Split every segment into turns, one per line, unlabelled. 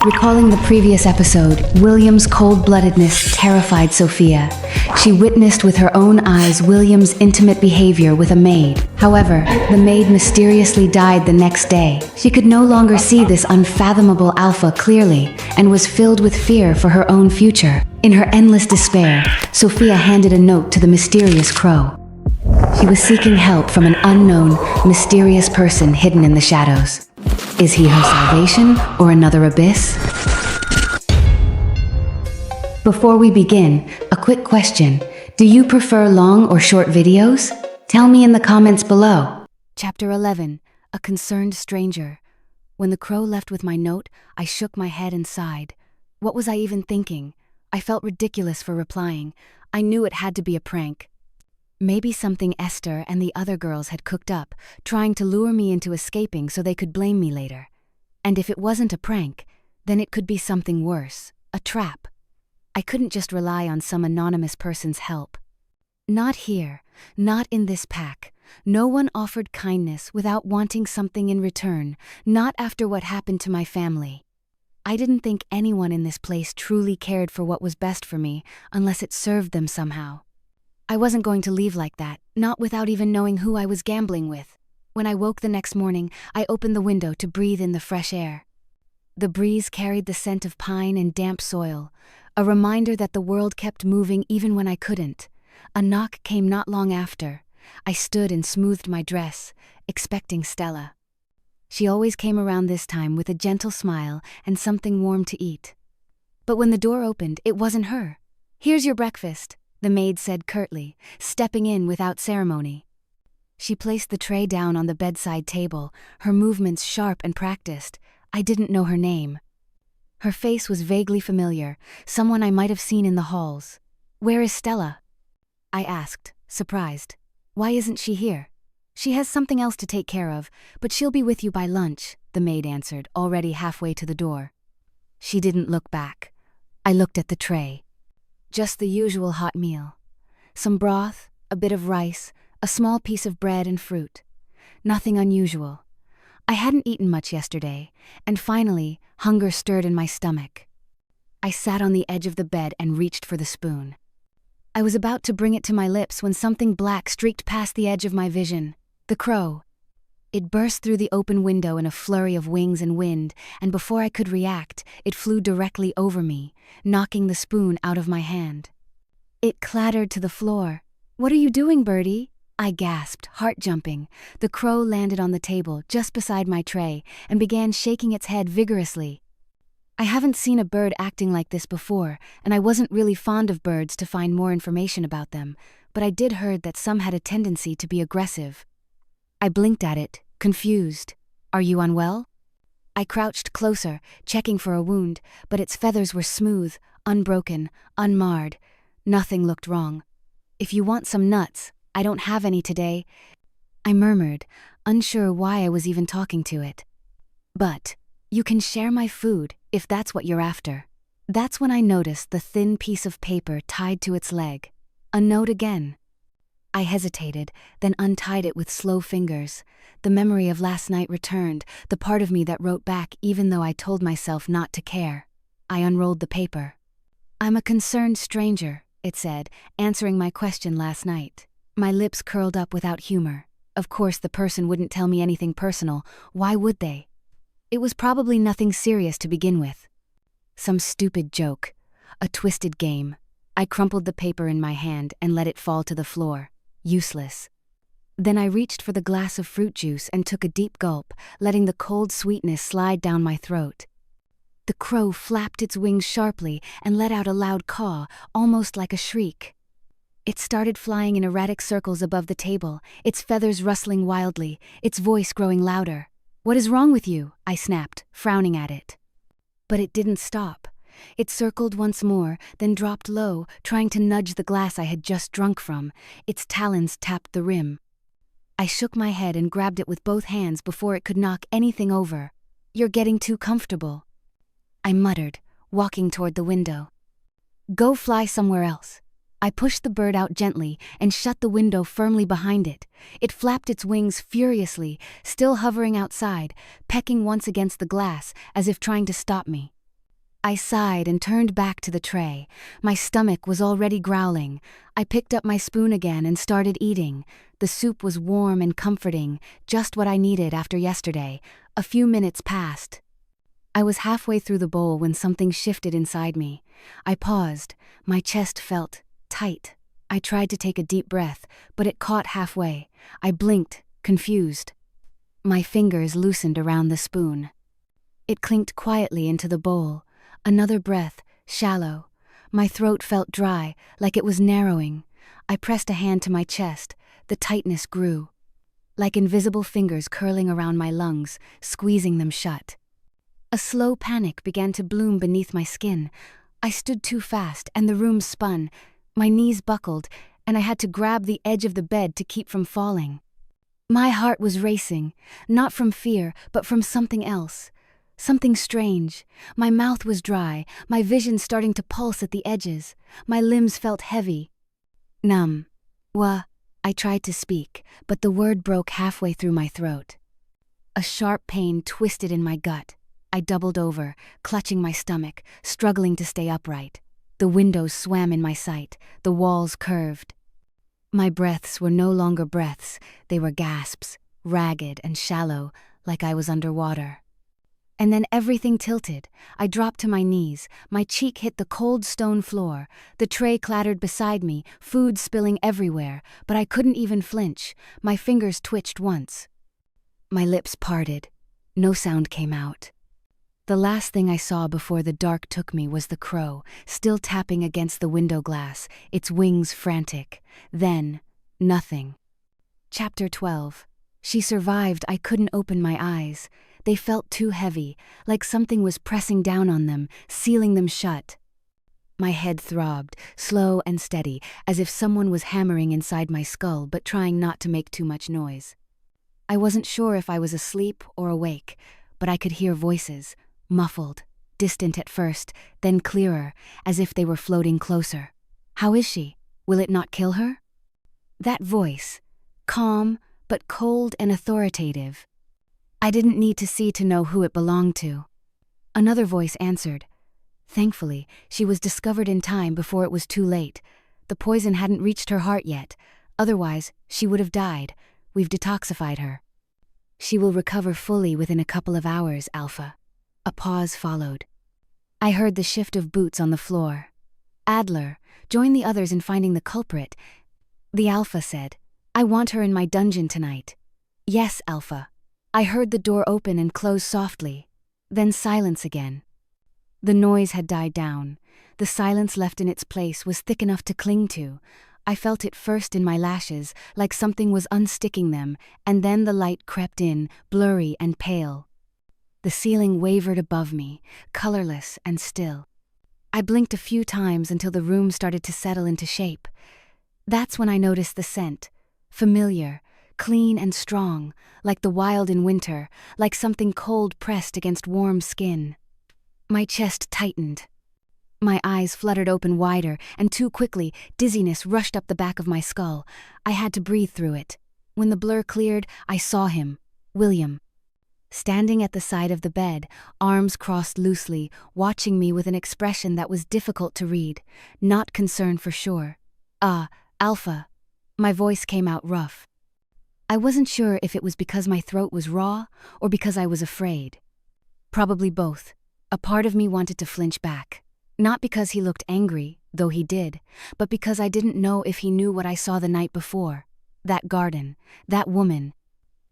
Recalling the previous episode, William's cold-bloodedness terrified Sophia. She witnessed with her own eyes William's intimate behavior with a maid. However, the maid mysteriously died the next day. She could no longer see this unfathomable alpha clearly and was filled with fear for her own future. In her endless despair, Sophia handed a note to the mysterious crow. She was seeking help from an unknown, mysterious person hidden in the shadows. Is he her salvation or another abyss? Before we begin, a quick question. Do you prefer long or short videos? Tell me in the comments below. Chapter 11. A Concerned Stranger. When the crow left with my note, I shook my head and sighed. What was I even thinking? I felt ridiculous for replying. I knew it had to be a prank. Maybe something Esther and the other girls had cooked up, trying to lure me into escaping so they could blame me later. And if it wasn't a prank, then it could be something worse, a trap. I couldn't just rely on some anonymous person's help. Not here, not in this pack. No one offered kindness without wanting something in return, not after what happened to my family. I didn't think anyone in this place truly cared for what was best for me, unless it served them somehow. I wasn't going to leave like that, not without even knowing who I was gambling with. When I woke the next morning, I opened the window to breathe in the fresh air. The breeze carried the scent of pine and damp soil, a reminder that the world kept moving even when I couldn't. A knock came not long after. I stood and smoothed my dress, expecting Stella. She always came around this time with a gentle smile and something warm to eat. But when the door opened, it wasn't her. "Here's your breakfast," the maid said curtly, stepping in without ceremony. She placed the tray down on the bedside table, her movements sharp and practiced. I didn't know her name. Her face was vaguely familiar, someone I might have seen in the halls. "Where is Stella?" I asked, surprised. "Why isn't she here?" "She has something else to take care of, but she'll be with you by lunch," the maid answered, already halfway to the door. She didn't look back. I looked at the tray. Just the usual hot meal. Some broth, a bit of rice, a small piece of bread and fruit. Nothing unusual. I hadn't eaten much yesterday, and finally, hunger stirred in my stomach. I sat on the edge of the bed and reached for the spoon. I was about to bring it to my lips when something black streaked past the edge of my vision. The crow. It burst through the open window in a flurry of wings and wind, and before I could react, it flew directly over me, knocking the spoon out of my hand. It clattered to the floor. "What are you doing, birdie?" I gasped, heart jumping. The crow landed on the table just beside my tray and began shaking its head vigorously. I haven't seen a bird acting like this before, and I wasn't really fond of birds to find more information about them, but I did heard that some had a tendency to be aggressive. I blinked at it, confused. "Are you unwell?" I crouched closer, checking for a wound, but its feathers were smooth, unbroken, unmarred. Nothing looked wrong. "If you want some nuts, I don't have any today," I murmured, unsure why I was even talking to it. "But you can share my food, if that's what you're after." That's when I noticed the thin piece of paper tied to its leg. A note again. I hesitated, then untied it with slow fingers. The memory of last night returned, the part of me that wrote back even though I told myself not to care. I unrolled the paper. "I'm a concerned stranger," it said, answering my question last night. My lips curled up without humor. Of course the person wouldn't tell me anything personal. Why would they? It was probably nothing serious to begin with. Some stupid joke. A twisted game. I crumpled the paper in my hand and let it fall to the floor. Useless. Then I reached for the glass of fruit juice and took a deep gulp, letting the cold sweetness slide down my throat. The crow flapped its wings sharply and let out a loud caw, almost like a shriek. It started flying in erratic circles above the table, its feathers rustling wildly, its voice growing louder. "What is wrong with you?" I snapped, frowning at it. But it didn't stop. It circled once more, then dropped low, trying to nudge the glass I had just drunk from. Its talons tapped the rim. I shook my head and grabbed it with both hands before it could knock anything over. "You're getting too comfortable," I muttered, walking toward the window. "Go fly somewhere else." I pushed the bird out gently and shut the window firmly behind it. It flapped its wings furiously, still hovering outside, pecking once against the glass as if trying to stop me. I sighed and turned back to the tray. My stomach was already growling. I picked up my spoon again and started eating. The soup was warm and comforting, just what I needed after yesterday. A few minutes passed. I was halfway through the bowl when something shifted inside me. I paused. My chest felt tight. I tried to take a deep breath, but it caught halfway. I blinked, confused. My fingers loosened around the spoon. It clinked quietly into the bowl. Another breath, shallow. My throat felt dry, like it was narrowing. I pressed a hand to my chest. The tightness grew, like invisible fingers curling around my lungs, squeezing them shut. A slow panic began to bloom beneath my skin. I stood too fast, and the room spun. My knees buckled, and I had to grab the edge of the bed to keep from falling. My heart was racing, not from fear, but from something else. Something strange. My mouth was dry, my vision starting to pulse at the edges. My limbs felt heavy. Numb. I tried to speak, but the word broke halfway through my throat. A sharp pain twisted in my gut. I doubled over, clutching my stomach, struggling to stay upright. The windows swam in my sight, the walls curved. My breaths were no longer breaths, they were gasps, ragged and shallow, like I was underwater. And then everything tilted. I dropped to my knees. My cheek hit the cold stone floor. The tray clattered beside me, food spilling everywhere, but I couldn't even flinch. My fingers twitched once. My lips parted. No sound came out. The last thing I saw before the dark took me was the crow, still tapping against the window glass, its wings frantic. Then, nothing. Chapter 12. She survived. I couldn't open my eyes. They felt too heavy, like something was pressing down on them, sealing them shut. My head throbbed, slow and steady, as if someone was hammering inside my skull but trying not to make too much noise. I wasn't sure if I was asleep or awake, but I could hear voices, muffled, distant at first, then clearer, as if they were floating closer. How is she? Will it not kill her? That voice, calm but cold and authoritative. I didn't need to see to know who it belonged to. Another voice answered. Thankfully, she was discovered in time before it was too late. The poison hadn't reached her heart yet. Otherwise, she would have died. We've detoxified her. She will recover fully within a couple of hours, Alpha. A pause followed. I heard the shift of boots on the floor. Adler, join the others in finding the culprit. The Alpha said, I want her in my dungeon tonight. Yes, Alpha. I heard the door open and close softly, then silence again. The noise had died down. The silence left in its place was thick enough to cling to. I felt it first in my lashes, like something was unsticking them, and then the light crept in, blurry and pale. The ceiling wavered above me, colorless and still. I blinked a few times until the room started to settle into shape. That's when I noticed the scent, familiar, clean and strong, like the wild in winter, like something cold pressed against warm skin. My chest tightened. My eyes fluttered open wider, and too quickly, dizziness rushed up the back of my skull. I had to breathe through it. When the blur cleared, I saw him, William. Standing at the side of the bed, arms crossed loosely, watching me with an expression that was difficult to read, not concern for sure. Alpha. My voice came out rough. I wasn't sure if it was because my throat was raw or because I was afraid. Probably both. A part of me wanted to flinch back. Not because he looked angry, though he did, but because I didn't know if he knew what I saw the night before. That garden, that woman.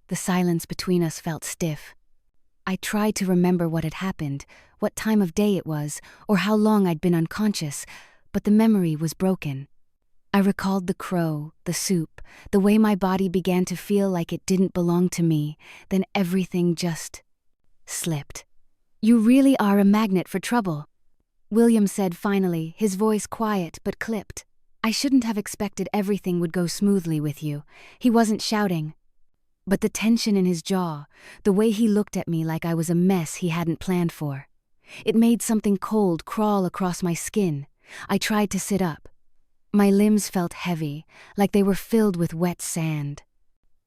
The silence between us felt stiff. I tried to remember what had happened, what time of day it was, or how long I'd been unconscious, but the memory was broken. I recalled the crow, the soup, the way my body began to feel like it didn't belong to me, then everything just slipped. You really are a magnet for trouble, William said finally, his voice quiet but clipped. I shouldn't have expected everything would go smoothly with you. He wasn't shouting. But the tension in his jaw, the way he looked at me like I was a mess he hadn't planned for. It made something cold crawl across my skin. I tried to sit up. My limbs felt heavy, like they were filled with wet sand.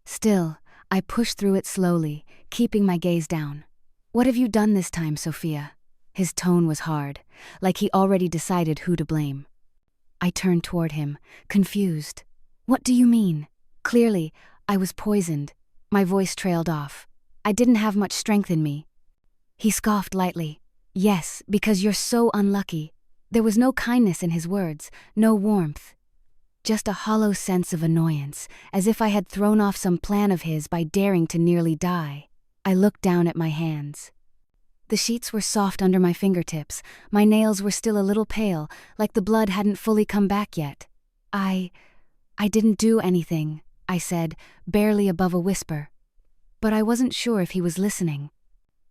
Still, I pushed through it slowly, keeping my gaze down. What have you done this time, Sophia? His tone was hard, like he already decided who to blame. I turned toward him, confused. What do you mean? Clearly, I was poisoned. My voice trailed off. I didn't have much strength in me. He scoffed lightly. Yes, because you're so unlucky. There was no kindness in his words, no warmth. Just a hollow sense of annoyance, as if I had thrown off some plan of his by daring to nearly die. I looked down at my hands. The sheets were soft under my fingertips. My nails were still a little pale, like the blood hadn't fully come back yet. I didn't do anything, I said, barely above a whisper. But I wasn't sure if he was listening.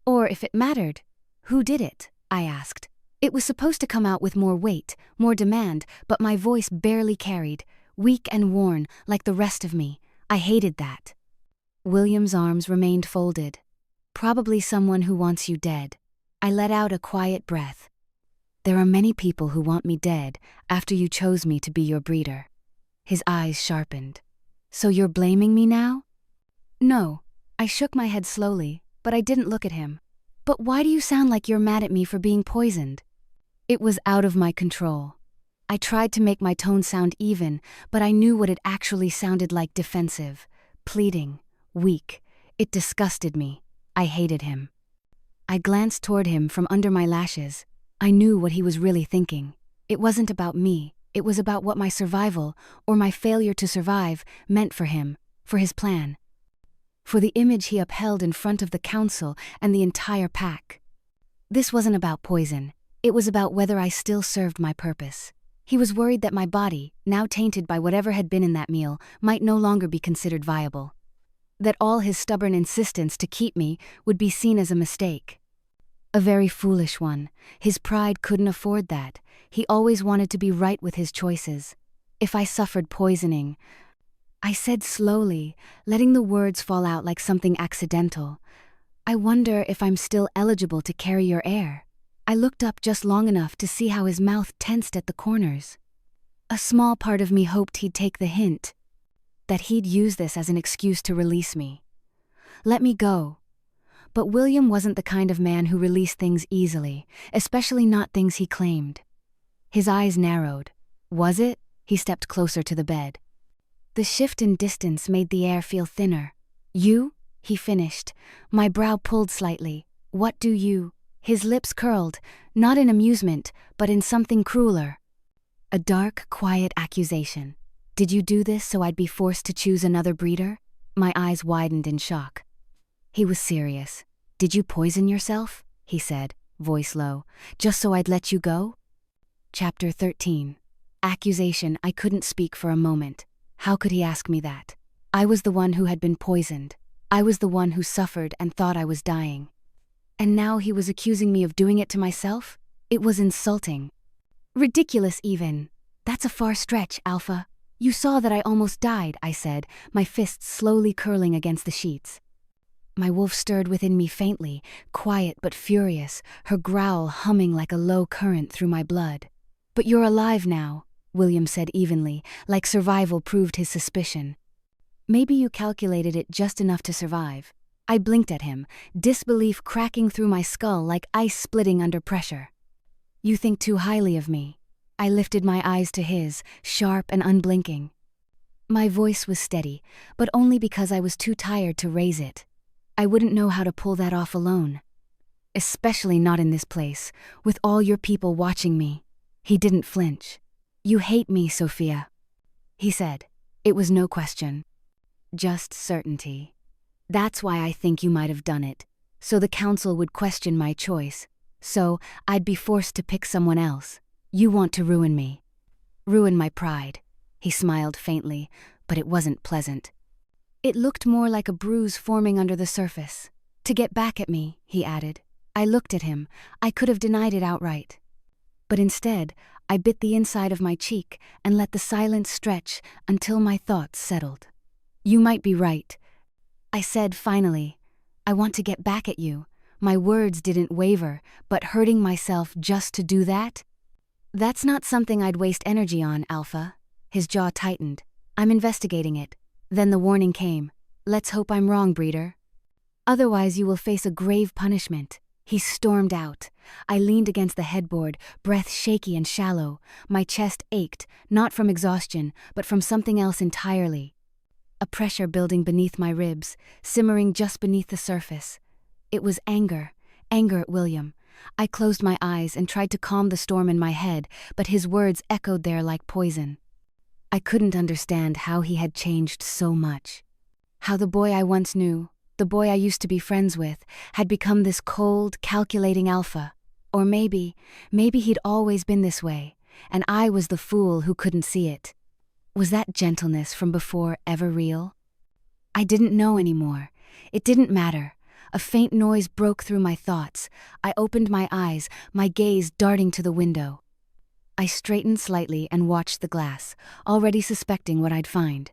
Or if it mattered. Who did it? I asked. It was supposed to come out with more weight, more demand, but my voice barely carried, weak and worn, like the rest of me. I hated that. William's arms remained folded. Probably someone who wants you dead. I let out a quiet breath. There are many people who want me dead after you chose me to be your breeder. His eyes sharpened. So you're blaming me now? No. I shook my head slowly, but I didn't look at him. But why do you sound like you're mad at me for being poisoned? It was out of my control. I tried to make my tone sound even, but I knew what it actually sounded like: defensive, pleading, weak. It disgusted me. I hated him. I glanced toward him from under my lashes. I knew what he was really thinking. It wasn't about me. It was about what my survival, or my failure to survive, meant for him, for his plan. For the image he upheld in front of the council and the entire pack. This wasn't about poison. It was about whether I still served my purpose. He was worried that my body, now tainted by whatever had been in that meal, might no longer be considered viable. That all his stubborn insistence to keep me would be seen as a mistake. A very foolish one. His pride couldn't afford that. He always wanted to be right with his choices. If I suffered poisoning, I said slowly, letting the words fall out like something accidental, I wonder if I'm still eligible to carry your heir. I looked up just long enough to see how his mouth tensed at the corners. A small part of me hoped he'd take the hint, that he'd use this as an excuse to release me. Let me go. But William wasn't the kind of man who released things easily, especially not things he claimed. His eyes narrowed. Was it? He stepped closer to the bed. The shift in distance made the air feel thinner. You? He finished. My brow pulled slightly. What do you? His lips curled, not in amusement, but in something crueler. A dark, quiet accusation. Did you do this so I'd be forced to choose another breeder? My eyes widened in shock. He was serious. Did you poison yourself? He said, voice low, just so I'd let you go? Chapter 13. Accusation. I couldn't speak for a moment. How could he ask me that? I was the one who had been poisoned. I was the one who suffered and thought I was dying. And now he was accusing me of doing it to myself? It was insulting. Ridiculous even. That's a far stretch, Alpha. You saw that I almost died, I said, my fists slowly curling against the sheets. My wolf stirred within me faintly, quiet but furious, her growl humming like a low current through my blood. But you're alive now, William said evenly, like survival proved his suspicion. Maybe you calculated it just enough to survive. I blinked at him, disbelief cracking through my skull like ice splitting under pressure. You think too highly of me. I lifted my eyes to his, sharp and unblinking. My voice was steady, but only because I was too tired to raise it. I wouldn't know how to pull that off alone. Especially not in this place, with all your people watching me. He didn't flinch. You hate me, Sophia, he said. It was no question. Just certainty. That's why I think you might have done it. So the council would question my choice. So I'd be forced to pick someone else. You want to ruin me. Ruin my pride. He smiled faintly, but it wasn't pleasant. It looked more like a bruise forming under the surface. To get back at me, he added. I looked at him. I could have denied it outright. But instead, I bit the inside of my cheek and let the silence stretch until my thoughts settled. You might be right, I said finally. I want to get back at you. My words didn't waver, but hurting myself just to do that? That's not something I'd waste energy on, Alpha. His jaw tightened. I'm investigating it. Then the warning came. Let's hope I'm wrong, breeder. Otherwise you will face a grave punishment. He stormed out. I leaned against the headboard, breath shaky and shallow. My chest ached, not from exhaustion, but from something else entirely. A pressure building beneath my ribs, simmering just beneath the surface. It was anger at William. I closed my eyes and tried to calm the storm in my head, but his words echoed there like poison. I couldn't understand how he had changed so much. How the boy I once knew, the boy I used to be friends with, had become this cold, calculating alpha. Or maybe he'd always been this way, and I was the fool who couldn't see it. Was that gentleness from before ever real? I didn't know anymore. It didn't matter. A faint noise broke through my thoughts. I opened my eyes, my gaze darting to the window. I straightened slightly and watched the glass, already suspecting what I'd find.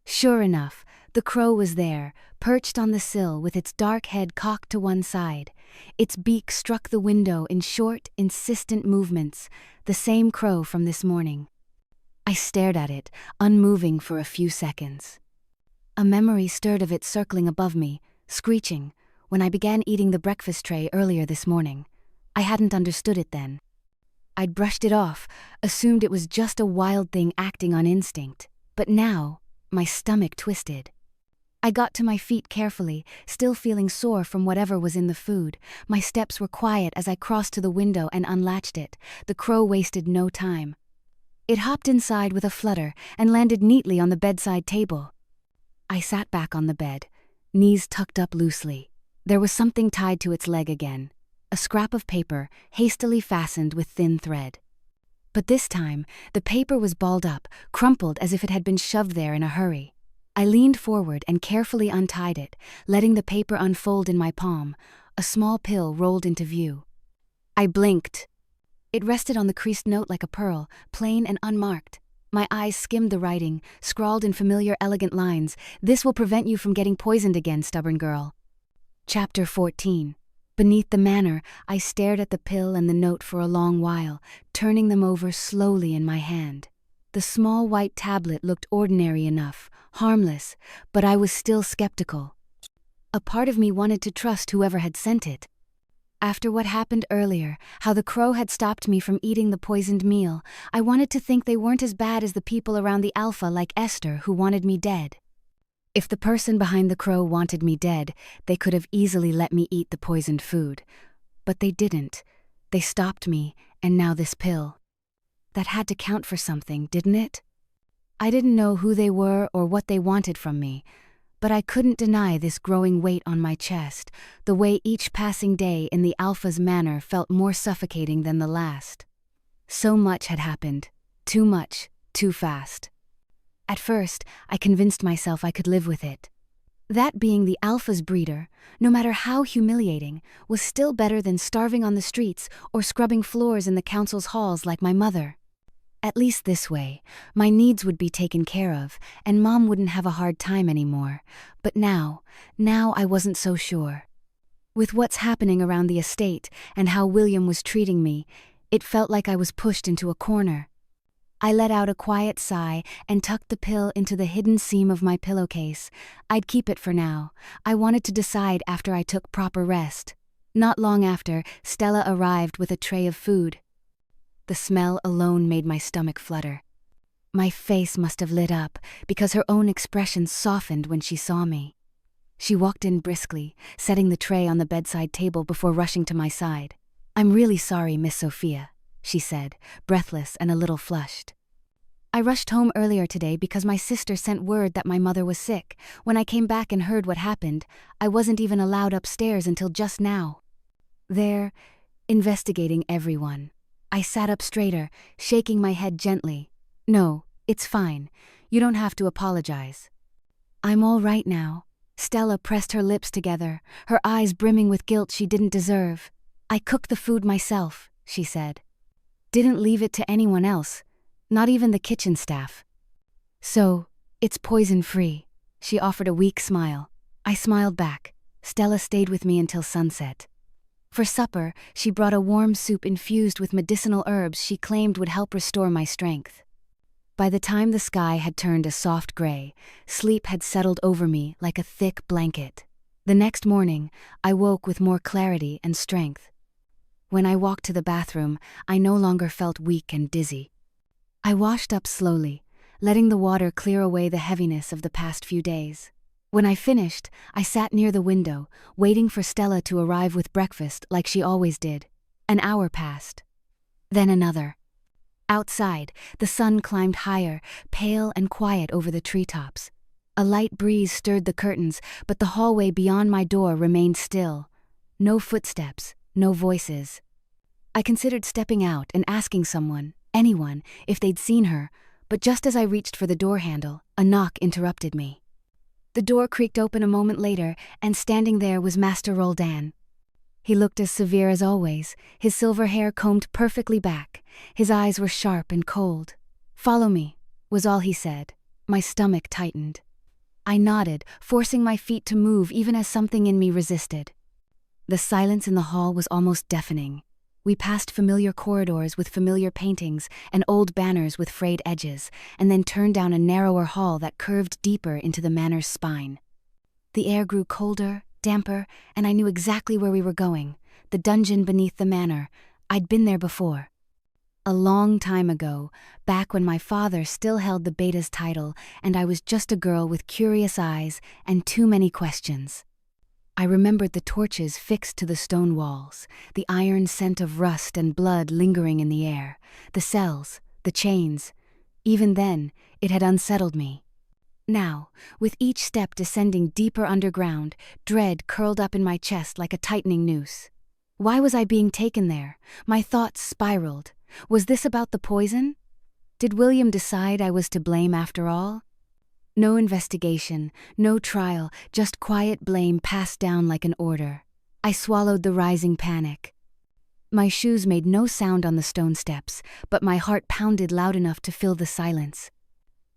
Sure enough, the crow was there, perched on the sill with its dark head cocked to one side. Its beak struck the window in short, insistent movements, the same crow from this morning. I stared at it, unmoving for a few seconds. A memory stirred of it circling above me, screeching, when I began eating the breakfast tray earlier this morning. I hadn't understood it then. I'd brushed it off, assumed it was just a wild thing acting on instinct. But now, my stomach twisted. I got to my feet carefully, still feeling sore from whatever was in the food. My steps were quiet as I crossed to the window and unlatched it. The crow wasted no time. It hopped inside with a flutter and landed neatly on the bedside table. I sat back on the bed, knees tucked up loosely. There was something tied to its leg again, a scrap of paper hastily fastened with thin thread. But this time, the paper was balled up, crumpled as if it had been shoved there in a hurry. I leaned forward and carefully untied it, letting the paper unfold in my palm. A small pill rolled into view. I blinked. It rested on the creased note like a pearl, plain and unmarked. My eyes skimmed the writing, scrawled in familiar, elegant lines. "This will prevent you from getting poisoned again, stubborn girl." Chapter 14. Beneath the manor, I stared at the pill and the note for a long while, turning them over slowly in my hand. The small white tablet looked ordinary enough, harmless, but I was still skeptical. A part of me wanted to trust whoever had sent it. After what happened earlier, how the crow had stopped me from eating the poisoned meal, I wanted to think they weren't as bad as the people around the Alpha like Esther who wanted me dead. If the person behind the crow wanted me dead, they could have easily let me eat the poisoned food. But they didn't. They stopped me, and now this pill. That had to count for something, didn't it? I didn't know who they were or what they wanted from me, but I couldn't deny this growing weight on my chest, the way each passing day in the Alpha's manor felt more suffocating than the last. So much had happened. Too much, too fast. At first, I convinced myself I could live with it. That being the Alpha's breeder, no matter how humiliating, was still better than starving on the streets or scrubbing floors in the council's halls like my mother. At least this way, my needs would be taken care of, and Mom wouldn't have a hard time anymore. But now I wasn't so sure. With what's happening around the estate and how William was treating me, it felt like I was pushed into a corner. I let out a quiet sigh and tucked the pill into the hidden seam of my pillowcase. I'd keep it for now. I wanted to decide after I took proper rest. Not long after, Stella arrived with a tray of food. The smell alone made my stomach flutter. My face must have lit up, because her own expression softened when she saw me. She walked in briskly, setting the tray on the bedside table before rushing to my side. "I'm really sorry, Miss Sophia," she said, breathless and a little flushed. "I rushed home earlier today because my sister sent word that my mother was sick. When I came back and heard what happened, I wasn't even allowed upstairs until just now. They're investigating everyone." I sat up straighter, shaking my head gently. "No, it's fine. You don't have to apologize." "I'm all right now." Stella pressed her lips together, her eyes brimming with guilt she didn't deserve. "I cooked the food myself," she said. "Didn't leave it to anyone else, not even the kitchen staff. So, it's poison-free." She offered a weak smile. I smiled back. Stella stayed with me until sunset. For supper, she brought a warm soup infused with medicinal herbs she claimed would help restore my strength. By the time the sky had turned a soft gray, sleep had settled over me like a thick blanket. The next morning, I woke with more clarity and strength. When I walked to the bathroom, I no longer felt weak and dizzy. I washed up slowly, letting the water clear away the heaviness of the past few days. When I finished, I sat near the window, waiting for Stella to arrive with breakfast like she always did. An hour passed. Then another. Outside, the sun climbed higher, pale and quiet over the treetops. A light breeze stirred the curtains, but the hallway beyond my door remained still. No footsteps, no voices. I considered stepping out and asking someone, anyone, if they'd seen her, but just as I reached for the door handle, a knock interrupted me. The door creaked open a moment later, and standing there was Master Roldan. He looked as severe as always, his silver hair combed perfectly back. His eyes were sharp and cold. "Follow me," was all he said. My stomach tightened. I nodded, forcing my feet to move even as something in me resisted. The silence in the hall was almost deafening. We passed familiar corridors with familiar paintings and old banners with frayed edges, and then turned down a narrower hall that curved deeper into the manor's spine. The air grew colder, damper, and I knew exactly where we were going, the dungeon beneath the manor. I'd been there before. A long time ago, back when my father still held the beta's title and I was just a girl with curious eyes and too many questions. I remembered the torches fixed to the stone walls, the iron scent of rust and blood lingering in the air, the cells, the chains. Even then, it had unsettled me. Now, with each step descending deeper underground, dread curled up in my chest like a tightening noose. Why was I being taken there? My thoughts spiraled. Was this about the poison? Did William decide I was to blame after all? No investigation, no trial, just quiet blame passed down like an order. I swallowed the rising panic. My shoes made no sound on the stone steps, but my heart pounded loud enough to fill the silence.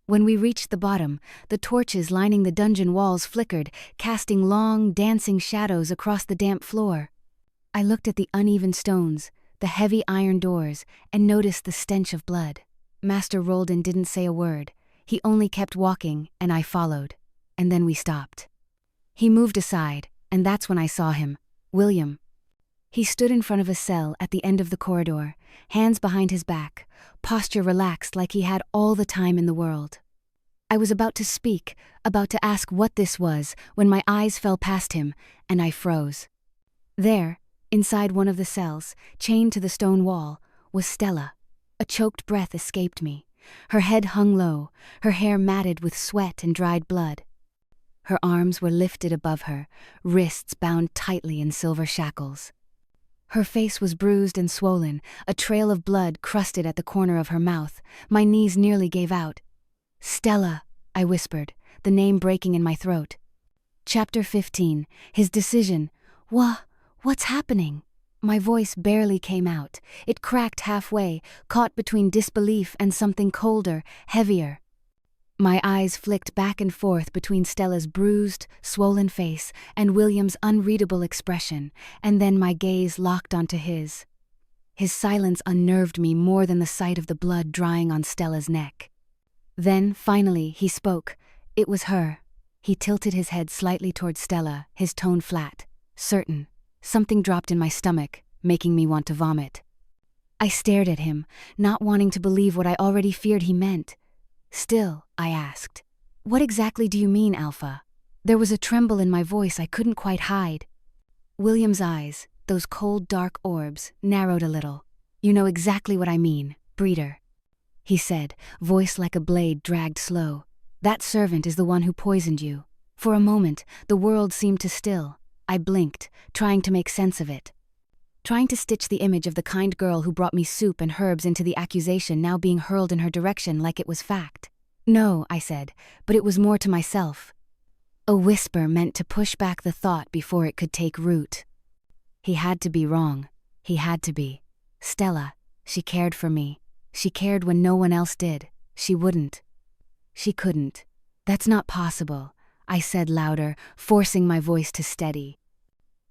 When we reached the bottom, the torches lining the dungeon walls flickered, casting long, dancing shadows across the damp floor. I looked at the uneven stones, the heavy iron doors, and noticed the stench of blood. Master Roldan didn't say a word. He only kept walking, and I followed. And then we stopped. He moved aside, and that's when I saw him, William. He stood in front of a cell at the end of the corridor, hands behind his back, posture relaxed like he had all the time in the world. I was about to speak, about to ask what this was, when my eyes fell past him, and I froze. There, inside one of the cells, chained to the stone wall, was Stella. A choked breath escaped me. Her head hung low, her hair matted with sweat and dried blood. Her arms were lifted above her, wrists bound tightly in silver shackles. Her face was bruised and swollen, a trail of blood crusted at the corner of her mouth. My knees nearly gave out. "Stella," I whispered, the name breaking in my throat. Chapter 15, His Decision. What's happening? My voice barely came out. It cracked halfway, caught between disbelief and something colder, heavier. My eyes flicked back and forth between Stella's bruised, swollen face and William's unreadable expression, and then my gaze locked onto his. His silence unnerved me more than the sight of the blood drying on Stella's neck. Then, finally, he spoke. It was her. He tilted his head slightly toward Stella, his tone flat, certain. Something dropped in my stomach, making me want to vomit. I stared at him, not wanting to believe what I already feared he meant. "Still," I asked, "what exactly do you mean, Alpha?" There was a tremble in my voice I couldn't quite hide. William's eyes, those cold dark orbs, narrowed a little. "You know exactly what I mean, breeder," he said, voice like a blade dragged slow. "That servant is the one who poisoned you." For a moment, the world seemed to still. I blinked, trying to make sense of it. Trying to stitch the image of the kind girl who brought me soup and herbs into the accusation now being hurled in her direction like it was fact. "No," I said, but it was more to myself. A whisper meant to push back the thought before it could take root. He had to be wrong. He had to be. Stella, she cared for me. She cared when no one else did. She wouldn't. She couldn't. "That's not possible," I said louder, forcing my voice to steady.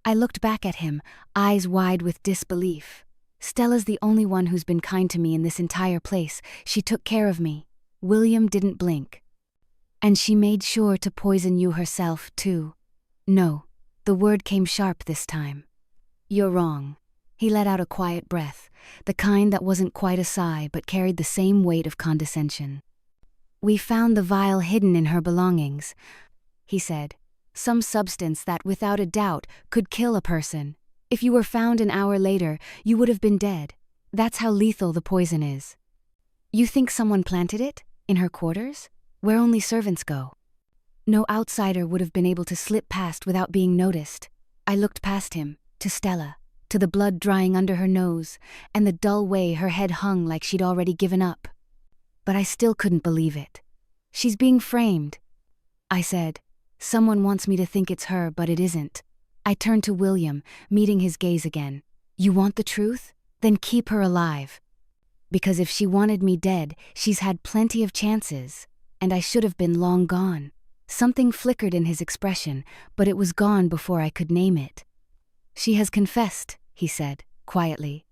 I looked back at him, eyes wide with disbelief. "Stella's the only one who's been kind to me in this entire place. She took care of me." William didn't blink. "And she made sure to poison you herself, too." "No, The word came sharp this time. You're wrong. He let out a quiet breath, the kind that wasn't quite a sigh but carried the same weight of condescension. We found the vial hidden in her belongings, he said. Some substance that, without a doubt, could kill a person. If you were found an hour later, you would have been dead. That's how lethal the poison is. You think someone planted it? In her quarters? Where only servants go. No outsider would have been able to slip past without being noticed. I looked past him, to Stella, to the blood drying under her nose, and the dull way her head hung like she'd already given up. But I still couldn't believe it. She's being framed, I said. Someone wants me to think it's her, but it isn't. I turned to William, meeting his gaze again. You want the truth? Then keep her alive. Because if she wanted me dead, she's had plenty of chances, and I should have been long gone. Something flickered in his expression, but it was gone before I could name it. She has confessed, he said, quietly.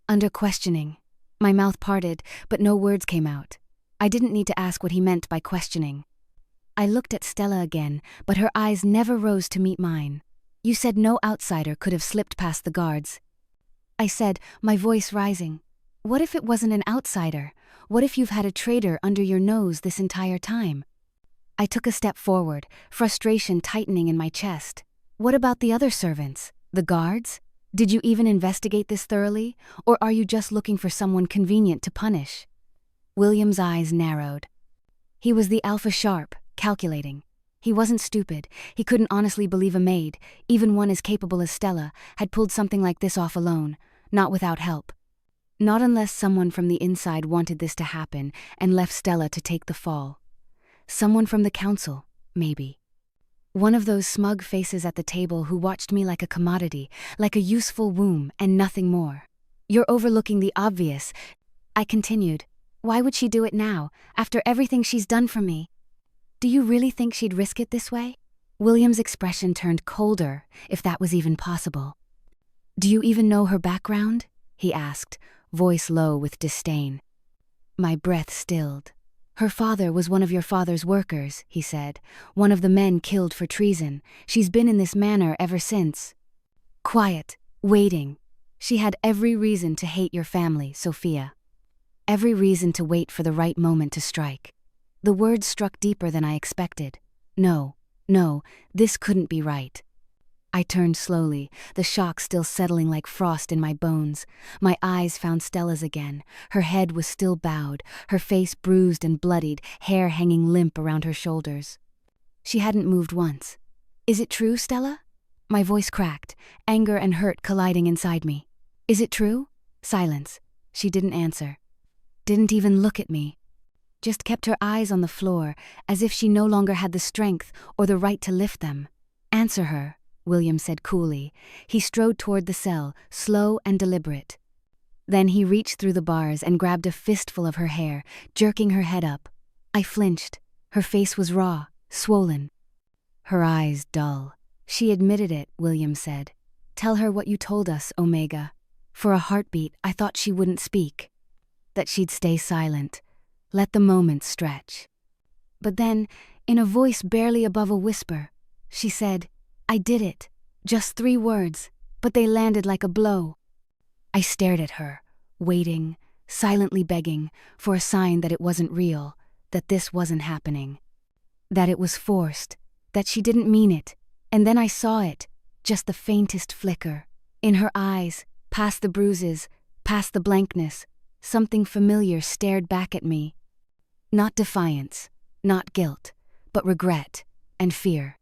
Under questioning. My mouth parted, but no words came out. I didn't need to ask what he meant by questioning. I looked at Stella again, but her eyes never rose to meet mine. You said no outsider could have slipped past the guards. I said, my voice rising. What if it wasn't an outsider? What if you've had a traitor under your nose this entire time? I took a step forward, frustration tightening in my chest. What about the other servants? The guards? Did you even investigate this thoroughly? Or are you just looking for someone convenient to punish? William's eyes narrowed. He was the alpha sharp, calculating. He wasn't stupid. He couldn't honestly believe a maid, even one as capable as Stella, had pulled something like this off alone, not without help. Not unless someone from the inside wanted this to happen and left Stella to take the fall. Someone from the council, maybe. One of those smug faces at the table who watched me like a commodity, like a useful womb and nothing more. You're overlooking the obvious, I continued. Why would she do it now, after everything she's done for me? Do you really think she'd risk it this way? William's expression turned colder, if that was even possible. Do you even know her background? He asked, voice low with disdain. My breath stilled. Her father was one of your father's workers, he said, one of the men killed for treason. She's been in this manor ever since. Quiet, waiting. She had every reason to hate your family, Sophia. Every reason to wait for the right moment to strike. The words struck deeper than I expected. No, this couldn't be right. I turned slowly, the shock still settling like frost in my bones. My eyes found Stella's again. Her head was still bowed, her face bruised and bloodied, hair hanging limp around her shoulders. She hadn't moved once. Is it true, Stella? My voice cracked, anger and hurt colliding inside me. Is it true? Silence. She didn't answer. Didn't even look at me. Just kept her eyes on the floor, as if she no longer had the strength or the right to lift them. Answer her, William said coolly. He strode toward the cell, slow and deliberate. Then he reached through the bars and grabbed a fistful of her hair, jerking her head up. I flinched. Her face was raw, swollen. Her eyes dull. She admitted it, William said. Tell her what you told us, Omega. For a heartbeat, I thought she wouldn't speak. That she'd stay silent. Let the moment stretch. But then, in a voice barely above a whisper, she said, I did it. Just 3 words, but they landed like a blow. I stared at her, waiting, silently begging, for a sign that it wasn't real, that this wasn't happening. That it was forced, that she didn't mean it, and then I saw it, just the faintest flicker. In her eyes, past the bruises, past the blankness, something familiar stared back at me. Not defiance, not guilt, but regret and fear.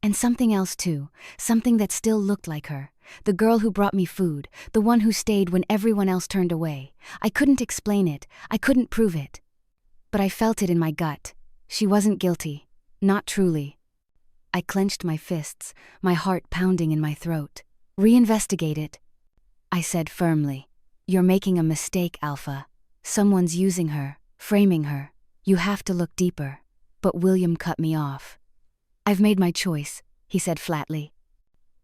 And something else too, something that still looked like her, the girl who brought me food, the one who stayed when everyone else turned away. I couldn't explain it, I couldn't prove it. But I felt it in my gut. She wasn't guilty, not truly. I clenched my fists, my heart pounding in my throat. Reinvestigate it, I said firmly. You're making a mistake, Alpha. Someone's using her, framing her. You have to look deeper. But William cut me off. I've made my choice, he said flatly.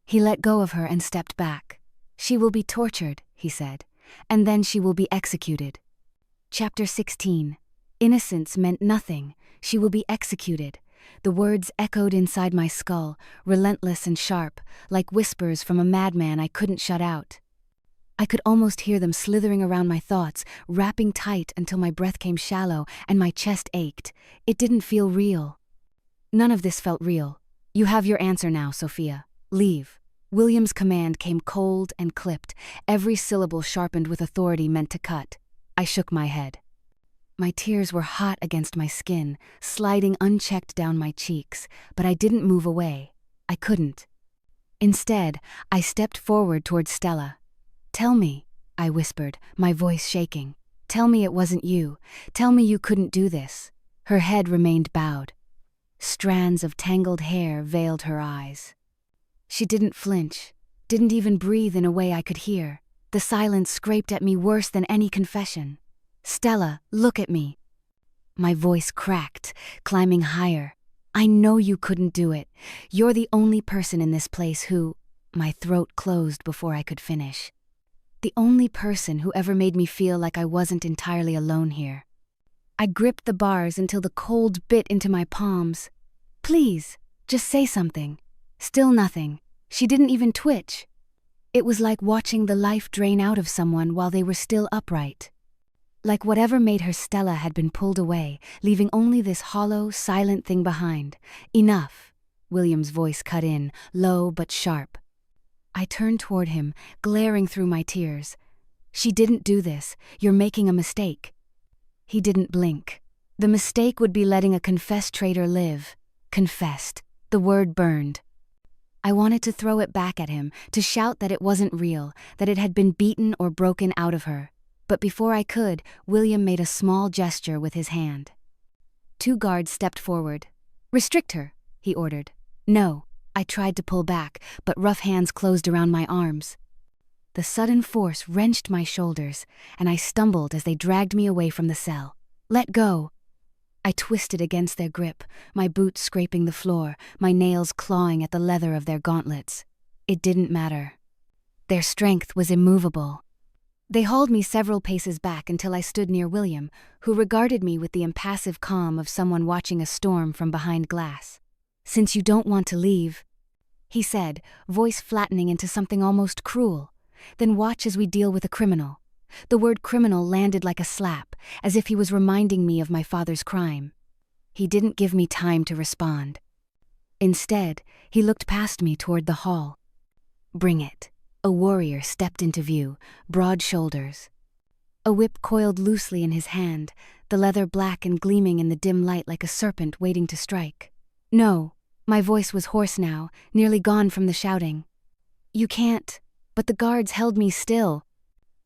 He let go of her and stepped back. She will be tortured, he said, and then she will be executed. Chapter 16. Innocence meant nothing. She will be executed. The words echoed inside my skull, relentless and sharp, like whispers from a madman I couldn't shut out. I could almost hear them slithering around my thoughts, wrapping tight until my breath came shallow and my chest ached. It didn't feel real. None of this felt real. You have your answer now, Sophia. Leave. William's command came cold and clipped, every syllable sharpened with authority meant to cut. I shook my head. My tears were hot against my skin, sliding unchecked down my cheeks, but I didn't move away. I couldn't. Instead, I stepped forward toward Stella. "Tell me," I whispered, my voice shaking. "Tell me it wasn't you. Tell me you couldn't do this." Her head remained bowed. Strands of tangled hair veiled her eyes. She didn't flinch, didn't even breathe in a way I could hear. The silence scraped at me worse than any confession. "Stella, look at me." My voice cracked, climbing higher. "I know you couldn't do it. You're the only person in this place who—" My throat closed before I could finish. "The only person who ever made me feel like I wasn't entirely alone here." I gripped the bars until the cold bit into my palms. "Please, just say something." Still nothing. She didn't even twitch. It was like watching the life drain out of someone while they were still upright. Like whatever made her Stella had been pulled away, leaving only this hollow, silent thing behind. "Enough," William's voice cut in, low but sharp. I turned toward him, glaring through my tears. "She didn't do this. You're making a mistake." He didn't blink. The mistake would be letting a confessed traitor live. Confessed. The word burned. I wanted to throw it back at him, to shout that it wasn't real, that it had been beaten or broken out of her. But before I could, William made a small gesture with his hand. 2 guards stepped forward. "Restrict her," he ordered. "No." I tried to pull back, but rough hands closed around my arms. The sudden force wrenched my shoulders, and I stumbled as they dragged me away from the cell. "Let go." I twisted against their grip, my boots scraping the floor, my nails clawing at the leather of their gauntlets. It didn't matter. Their strength was immovable. They hauled me several paces back until I stood near William, who regarded me with the impassive calm of someone watching a storm from behind glass. "Since you don't want to leave," he said, voice flattening into something almost cruel, "then watch as we deal with a criminal." The word criminal landed like a slap, as if he was reminding me of my father's crime. He didn't give me time to respond. Instead, he looked past me toward the hall. "Bring it." A warrior stepped into view, broad shoulders. A whip coiled loosely in his hand, the leather black and gleaming in the dim light like a serpent waiting to strike. "No." My voice was hoarse now, nearly gone from the shouting. "You can't." But the guards held me still.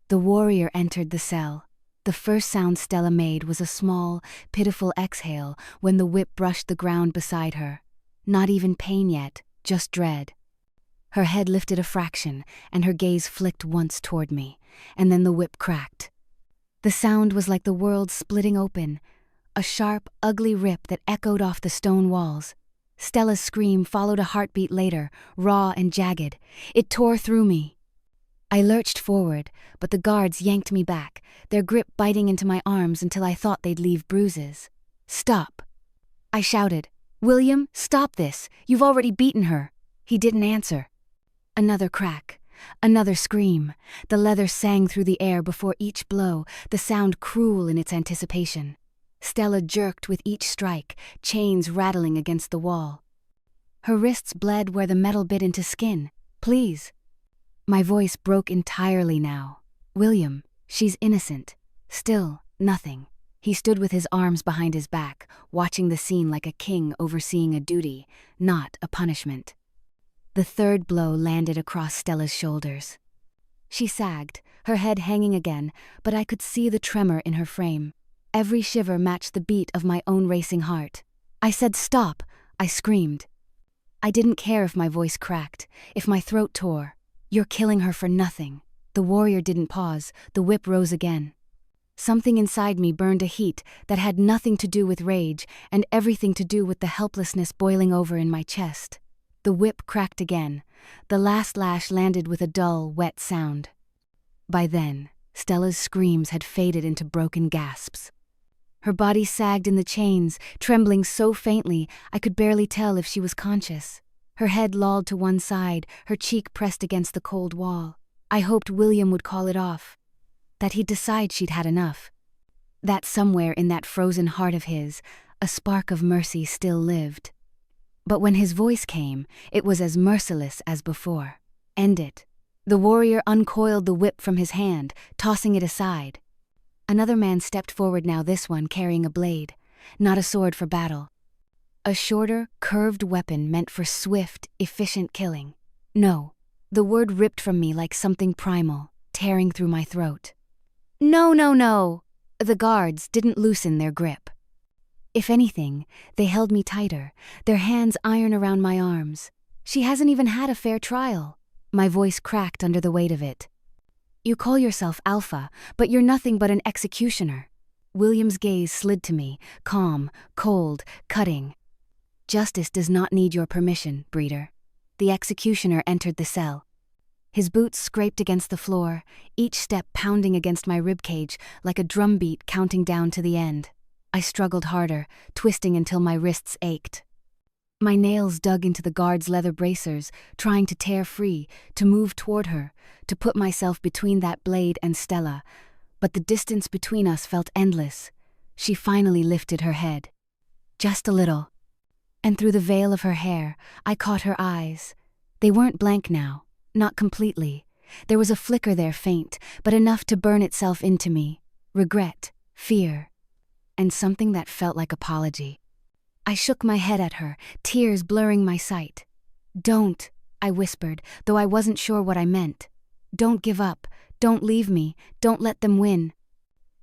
The warrior entered the cell. The first sound Stella made was a small, pitiful exhale when the whip brushed the ground beside her. Not even pain yet, just dread. Her head lifted a fraction, and her gaze flicked once toward me, and then the whip cracked. The sound was like the world splitting open, a sharp, ugly rip that echoed off the stone walls. Stella's scream followed a heartbeat later, raw and jagged. It tore through me. I lurched forward, but the guards yanked me back, their grip biting into my arms until I thought they'd leave bruises. "Stop!" I shouted. "William, stop this! You've already beaten her!" He didn't answer. Another crack. Another scream. The leather sang through the air before each blow, the sound cruel in its anticipation. Stella jerked with each strike, chains rattling against the wall. Her wrists bled where the metal bit into skin. "Please." My voice broke entirely now. "William, she's innocent." Still, nothing. He stood with his arms behind his back, watching the scene like a king overseeing a duty, not a punishment. The third blow landed across Stella's shoulders. She sagged, her head hanging again, but I could see the tremor in her frame. Every shiver matched the beat of my own racing heart. I said stop, I screamed. I didn't care if my voice cracked, if my throat tore. "You're killing her for nothing." The warrior didn't pause, the whip rose again. Something inside me burned a heat that had nothing to do with rage and everything to do with the helplessness boiling over in my chest. The whip cracked again. The last lash landed with a dull, wet sound. By then, Stella's screams had faded into broken gasps. Her body sagged in the chains, trembling so faintly I could barely tell if she was conscious. Her head lolled to one side, her cheek pressed against the cold wall. I hoped William would call it off, that he'd decide she'd had enough. That somewhere in that frozen heart of his, a spark of mercy still lived. But when his voice came, it was as merciless as before. End it. The warrior uncoiled the whip from his hand, tossing it aside. Another man stepped forward now, this one carrying a blade, not a sword for battle. A shorter, curved weapon meant for swift, efficient killing. No, the word ripped from me like something primal, tearing through my throat. No, no, no! The guards didn't loosen their grip. If anything, they held me tighter, their hands iron around my arms. She hasn't even had a fair trial. My voice cracked under the weight of it. You call yourself Alpha, but you're nothing but an executioner. William's gaze slid to me, calm, cold, cutting. Justice does not need your permission, breeder. The executioner entered the cell. His boots scraped against the floor, each step pounding against my ribcage like a drumbeat counting down to the end. I struggled harder, twisting until my wrists ached. My nails dug into the guard's leather bracers, trying to tear free, to move toward her, to put myself between that blade and Stella. But the distance between us felt endless. She finally lifted her head. Just a little. And through the veil of her hair, I caught her eyes. They weren't blank now, not completely. There was a flicker there, faint, but enough to burn itself into me. Regret, fear, and something that felt like apology. I shook my head at her, tears blurring my sight. Don't, I whispered, though I wasn't sure what I meant. Don't give up, don't leave me, don't let them win.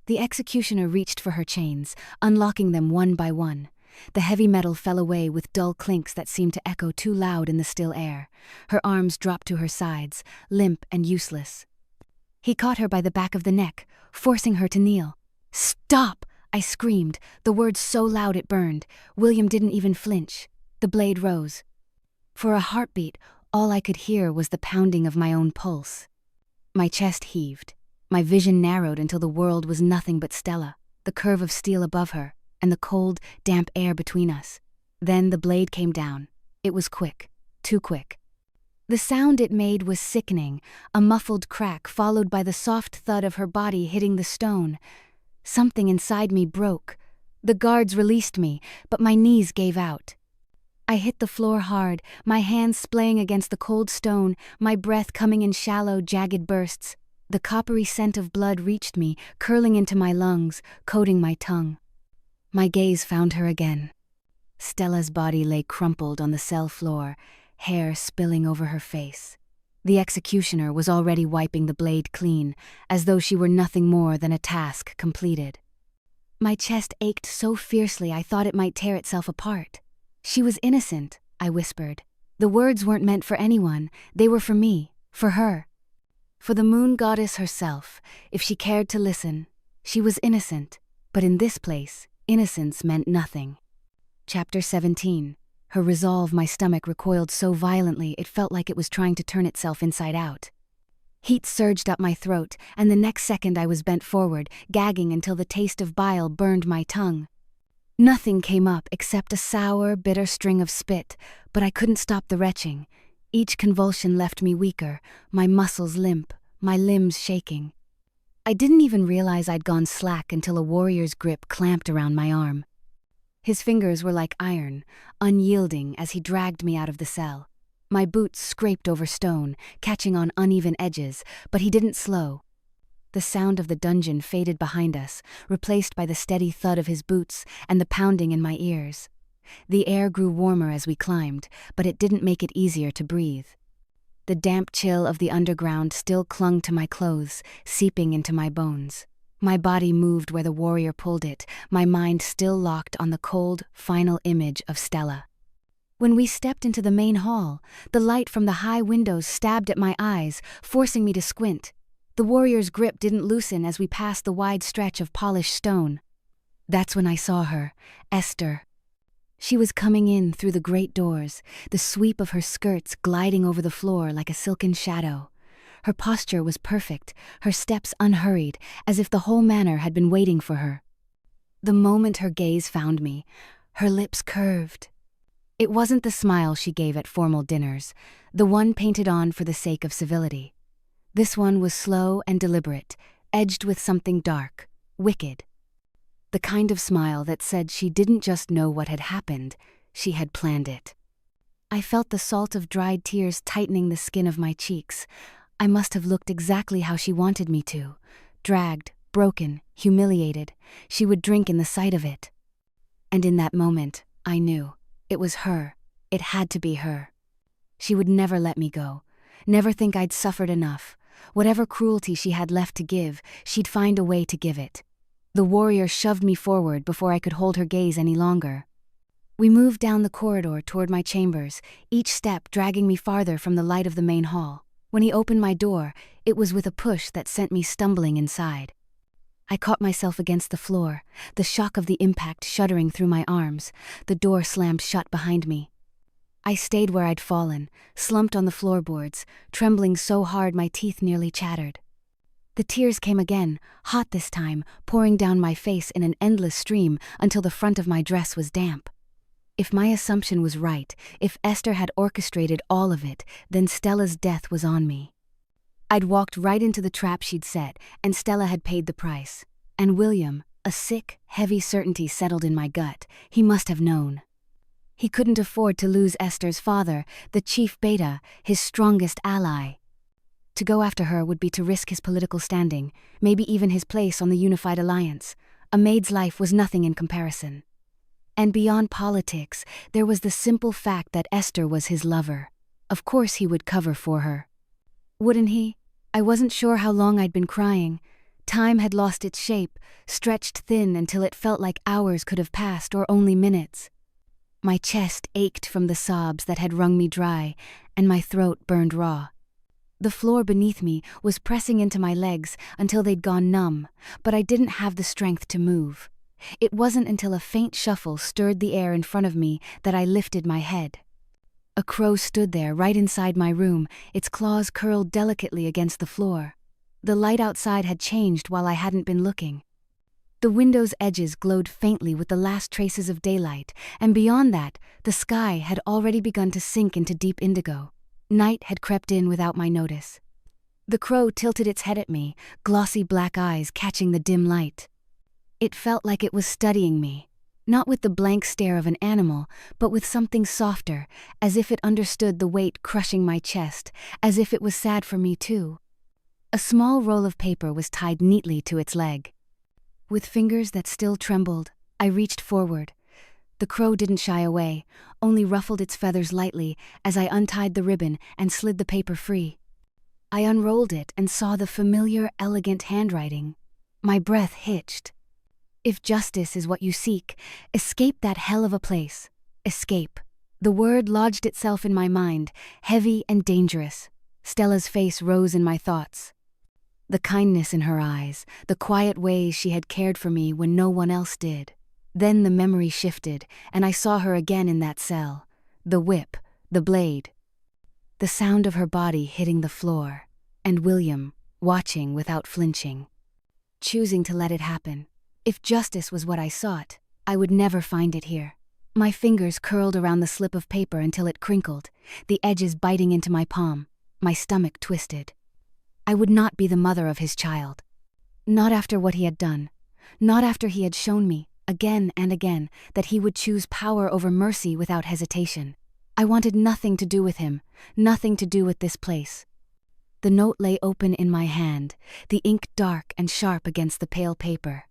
The executioner reached for her chains, unlocking them one by one. The heavy metal fell away with dull clinks that seemed to echo too loud in the still air. Her arms dropped to her sides, limp and useless. He caught her by the back of the neck, forcing her to kneel. Stop! I screamed, the words so loud it burned. William didn't even flinch. The blade rose. For a heartbeat, all I could hear was the pounding of my own pulse. My chest heaved. My vision narrowed until the world was nothing but Stella, the curve of steel above her, and the cold, damp air between us. Then the blade came down. It was quick, too quick. The sound it made was sickening, a muffled crack followed by the soft thud of her body hitting the stone. Something inside me broke. The guards released me, but my knees gave out. I hit the floor hard, my hands splaying against the cold stone, my breath coming in shallow, jagged bursts. The coppery scent of blood reached me, curling into my lungs, coating my tongue. My gaze found her again. Stella's body lay crumpled on the cell floor, hair spilling over her face. The executioner was already wiping the blade clean, as though she were nothing more than a task completed. My chest ached so fiercely I thought it might tear itself apart. She was innocent, I whispered. The words weren't meant for anyone, they were for me, for her. For the moon goddess herself, if she cared to listen. She was innocent, but in this place, innocence meant nothing. Chapter 17. Her resolve, my stomach recoiled so violently it felt like it was trying to turn itself inside out. Heat surged up my throat, and the next second I was bent forward, gagging until the taste of bile burned my tongue. Nothing came up except a sour, bitter string of spit, but I couldn't stop the retching. Each convulsion left me weaker, my muscles limp, my limbs shaking. I didn't even realize I'd gone slack until a warrior's grip clamped around my arm. His fingers were like iron, unyielding as he dragged me out of the cell. My boots scraped over stone, catching on uneven edges, but he didn't slow. The sound of the dungeon faded behind us, replaced by the steady thud of his boots and the pounding in my ears. The air grew warmer as we climbed, but it didn't make it easier to breathe. The damp chill of the underground still clung to my clothes, seeping into my bones. My body moved where the warrior pulled it, my mind still locked on the cold, final image of Stella. When we stepped into the main hall, the light from the high windows stabbed at my eyes, forcing me to squint. The warrior's grip didn't loosen as we passed the wide stretch of polished stone. That's when I saw her, Esther. She was coming in through the great doors, the sweep of her skirts gliding over the floor like a silken shadow. Her posture was perfect, her steps unhurried, as if the whole manor had been waiting for her. The moment her gaze found me, her lips curved. It wasn't the smile she gave at formal dinners, the one painted on for the sake of civility. This one was slow and deliberate, edged with something dark, wicked. The kind of smile that said she didn't just know what had happened, she had planned it. I felt the salt of dried tears tightening the skin of my cheeks. I must have looked exactly how she wanted me to. Dragged, broken, humiliated. She would drink in the sight of it. And in that moment, I knew. It was her. It had to be her. She would never let me go. Never think I'd suffered enough. Whatever cruelty she had left to give, she'd find a way to give it. The warrior shoved me forward before I could hold her gaze any longer. We moved down the corridor toward my chambers, each step dragging me farther from the light of the main hall. When he opened my door, it was with a push that sent me stumbling inside. I caught myself against the floor, the shock of the impact shuddering through my arms. The door slammed shut behind me. I stayed where I'd fallen, slumped on the floorboards, trembling so hard my teeth nearly chattered. The tears came again, hot this time, pouring down my face in an endless stream until the front of my dress was damp. If my assumption was right, if Esther had orchestrated all of it, then Stella's death was on me. I'd walked right into the trap she'd set, and Stella had paid the price. And William, a sick, heavy certainty settled in my gut. He must have known. He couldn't afford to lose Esther's father, the chief beta, his strongest ally. To go after her would be to risk his political standing, maybe even his place on the unified alliance. A maid's life was nothing in comparison. And beyond politics, there was the simple fact that Esther was his lover. Of course he would cover for her. Wouldn't he? I wasn't sure how long I'd been crying. Time had lost its shape, stretched thin until it felt like hours could have passed or only minutes. My chest ached from the sobs that had wrung me dry, and my throat burned raw. The floor beneath me was pressing into my legs until they'd gone numb, but I didn't have the strength to move. It wasn't until a faint shuffle stirred the air in front of me that I lifted my head. A crow stood there right inside my room, its claws curled delicately against the floor. The light outside had changed while I hadn't been looking. The window's edges glowed faintly with the last traces of daylight, and beyond that, the sky had already begun to sink into deep indigo. Night had crept in without my notice. The crow tilted its head at me, glossy black eyes catching the dim light. It felt like it was studying me, not with the blank stare of an animal, but with something softer, as if it understood the weight crushing my chest, as if it was sad for me too. A small roll of paper was tied neatly to its leg. With fingers that still trembled, I reached forward. The crow didn't shy away, only ruffled its feathers lightly as I untied the ribbon and slid the paper free. I unrolled it and saw the familiar, elegant handwriting. My breath hitched. If justice is what you seek, escape that hell of a place. Escape. The word lodged itself in my mind, heavy and dangerous. Stella's face rose in my thoughts. The kindness in her eyes, the quiet ways she had cared for me when no one else did. Then the memory shifted, and I saw her again in that cell. The whip, the blade. The sound of her body hitting the floor, and William, watching without flinching. Choosing to let it happen. If justice was what I sought, I would never find it here. My fingers curled around the slip of paper until it crinkled, the edges biting into my palm, my stomach twisted. I would not be the mother of his child. Not after what he had done. Not after he had shown me, again and again, that he would choose power over mercy without hesitation. I wanted nothing to do with him, nothing to do with this place. The note lay open in my hand, the ink dark and sharp against the pale paper.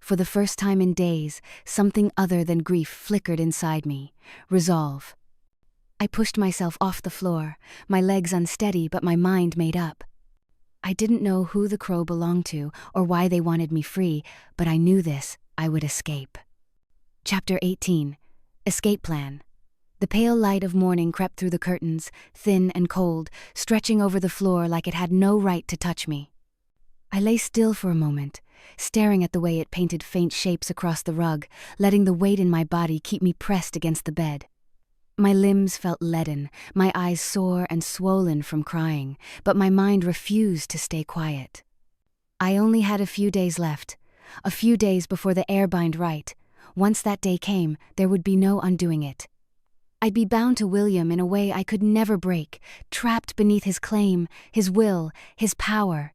For the first time in days, something other than grief flickered inside me. Resolve. I pushed myself off the floor, my legs unsteady but my mind made up. I didn't know who the crow belonged to or why they wanted me free, but I knew this, I would escape. Chapter 18. Escape Plan. The pale light of morning crept through the curtains, thin and cold, stretching over the floor like it had no right to touch me. I lay still for a moment, staring at the way it painted faint shapes across the rug, letting the weight in my body keep me pressed against the bed. My limbs felt leaden, my eyes sore and swollen from crying, but my mind refused to stay quiet. I only had a few days left, a few days before the Airbined rite. Once that day came, there would be no undoing it. I'd be bound to William in a way I could never break, trapped beneath his claim, his will, his power.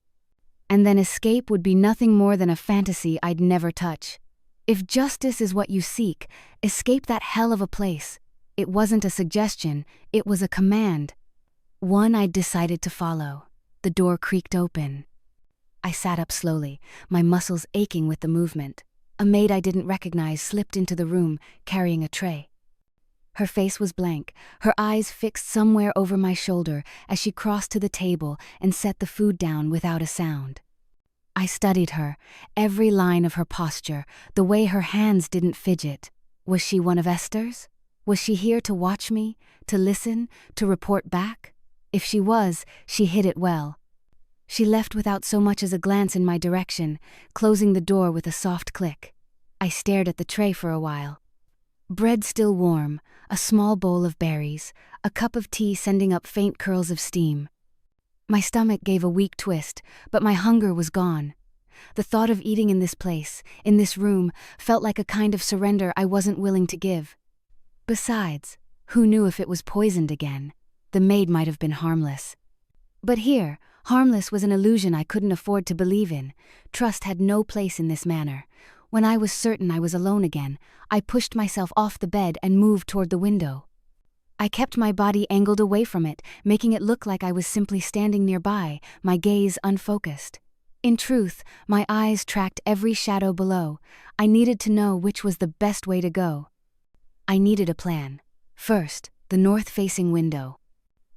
And then escape would be nothing more than a fantasy I'd never touch. If justice is what you seek, escape that hell of a place. It wasn't a suggestion, it was a command. One I'd decided to follow. The door creaked open. I sat up slowly, my muscles aching with the movement. A maid I didn't recognize slipped into the room, carrying a tray. Her face was blank, her eyes fixed somewhere over my shoulder as she crossed to the table and set the food down without a sound. I studied her, every line of her posture, the way her hands didn't fidget. Was she one of Esther's? Was she here to watch me, to listen, to report back? If she was, she hid it well. She left without so much as a glance in my direction, closing the door with a soft click. I stared at the tray for a while. Bread still warm, a small bowl of berries, a cup of tea sending up faint curls of steam. My stomach gave a weak twist, but my hunger was gone. The thought of eating in this place, in this room, felt like a kind of surrender I wasn't willing to give. Besides, who knew if it was poisoned again? The maid might have been harmless. But here, harmless was an illusion I couldn't afford to believe in. Trust had no place in this manor. When I was certain I was alone again, I pushed myself off the bed and moved toward the window. I kept my body angled away from it, making it look like I was simply standing nearby, my gaze unfocused. In truth, my eyes tracked every shadow below. I needed to know which was the best way to go. I needed a plan. First, the north-facing window.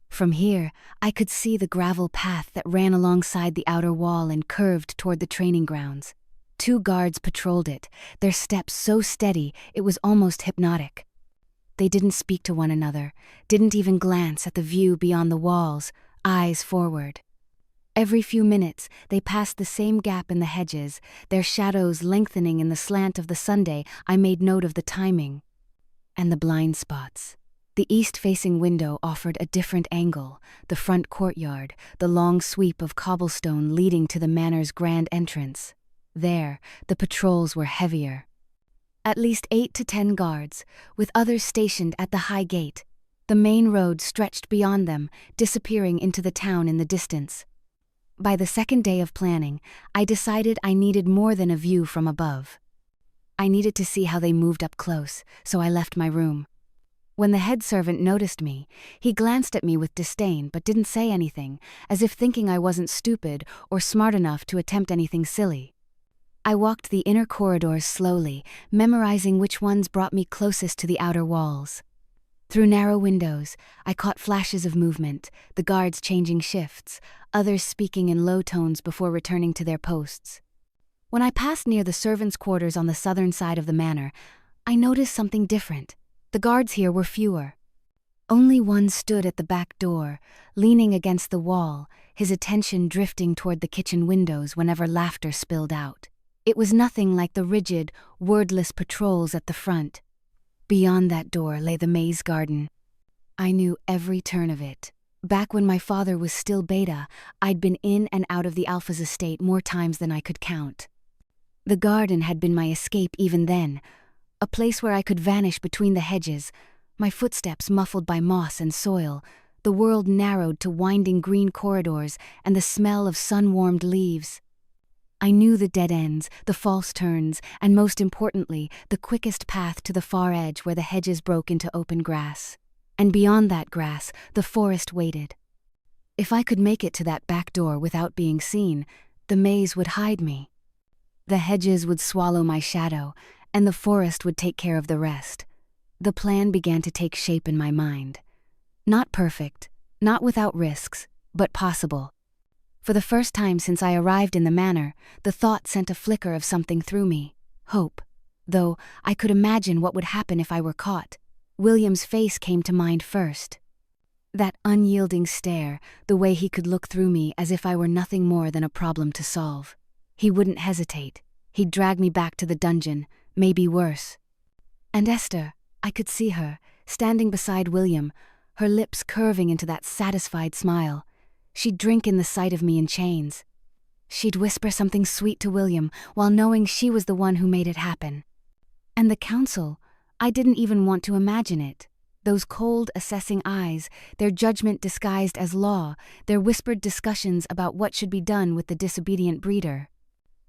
From here, I could see the gravel path that ran alongside the outer wall and curved toward the training grounds. 2 guards patrolled it, their steps so steady it was almost hypnotic. They didn't speak to one another, didn't even glance at the view beyond the walls, eyes forward. Every few minutes, they passed the same gap in the hedges, their shadows lengthening in the slant of the Sunday. I made note of the timing. And the blind spots. The east-facing window offered a different angle, the front courtyard, the long sweep of cobblestone leading to the manor's grand entrance. There, the patrols were heavier. At least 8 to 10 guards, with others stationed at the high gate. The main road stretched beyond them, disappearing into the town in the distance. By the second day of planning, I decided I needed more than a view from above. I needed to see how they moved up close, so I left my room. When the head servant noticed me, he glanced at me with disdain but didn't say anything, as if thinking I wasn't stupid or smart enough to attempt anything silly. I walked the inner corridors slowly, memorizing which ones brought me closest to the outer walls. Through narrow windows, I caught flashes of movement, the guards changing shifts, others speaking in low tones before returning to their posts. When I passed near the servants' quarters on the southern side of the manor, I noticed something different. The guards here were fewer. Only one stood at the back door, leaning against the wall, his attention drifting toward the kitchen windows whenever laughter spilled out. It was nothing like the rigid, wordless patrols at the front. Beyond that door lay the maze garden. I knew every turn of it. Back when my father was still Beta, I'd been in and out of the Alpha's estate more times than I could count. The garden had been my escape even then, a place where I could vanish between the hedges, my footsteps muffled by moss and soil, the world narrowed to winding green corridors and the smell of sun-warmed leaves. I knew the dead ends, the false turns, and most importantly, the quickest path to the far edge where the hedges broke into open grass. And beyond that grass, the forest waited. If I could make it to that back door without being seen, the maze would hide me. The hedges would swallow my shadow, and the forest would take care of the rest. The plan began to take shape in my mind. Not perfect, not without risks, but possible. For the first time since I arrived in the manor, the thought sent a flicker of something through me, hope. Though I could imagine what would happen if I were caught. William's face came to mind first. That unyielding stare, the way he could look through me as if I were nothing more than a problem to solve. He wouldn't hesitate. He'd drag me back to the dungeon, maybe worse. And Esther, I could see her, standing beside William, her lips curving into that satisfied smile. She'd drink in the sight of me in chains. She'd whisper something sweet to William while knowing she was the one who made it happen. And the council, I didn't even want to imagine it. Those cold, assessing eyes, their judgment disguised as law, their whispered discussions about what should be done with the disobedient breeder.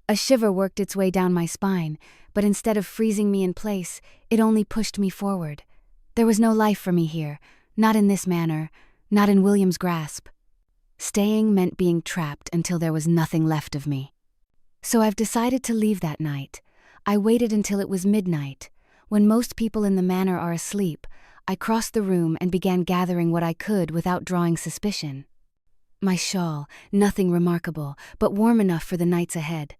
A shiver worked its way down my spine, but instead of freezing me in place, it only pushed me forward. There was no life for me here, not in this manor, not in William's grasp. Staying meant being trapped until there was nothing left of me. So I've decided to leave that night. I waited until it was midnight. When most people in the manor are asleep, I crossed the room and began gathering what I could without drawing suspicion. My shawl, nothing remarkable, but warm enough for the nights ahead.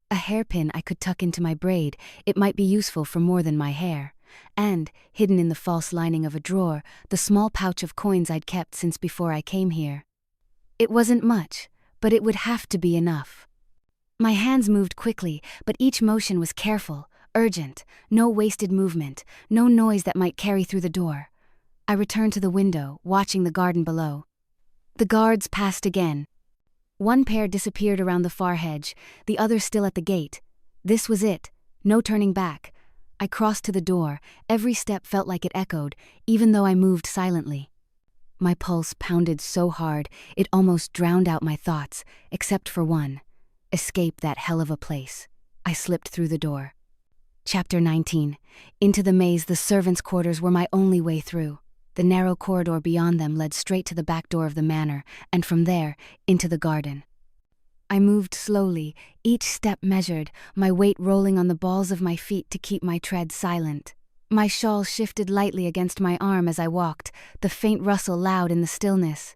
A hairpin I could tuck into my braid, it might be useful for more than my hair. And, hidden in the false lining of a drawer, the small pouch of coins I'd kept since before I came here. It wasn't much, but it would have to be enough. My hands moved quickly, but each motion was careful, urgent, no wasted movement, no noise that might carry through the door. I returned to the window, watching the garden below. The guards passed again. One pair disappeared around the far hedge, the other still at the gate. This was it, no turning back. I crossed to the door, every step felt like it echoed, even though I moved silently. My pulse pounded so hard, it almost drowned out my thoughts, except for one. Escape that hell of a place. I slipped through the door. Chapter 19. Into the maze, the servants' quarters were my only way through. The narrow corridor beyond them led straight to the back door of the manor, and from there, into the garden. I moved slowly, each step measured, my weight rolling on the balls of my feet to keep my tread silent. My shawl shifted lightly against my arm as I walked, the faint rustle loud in the stillness.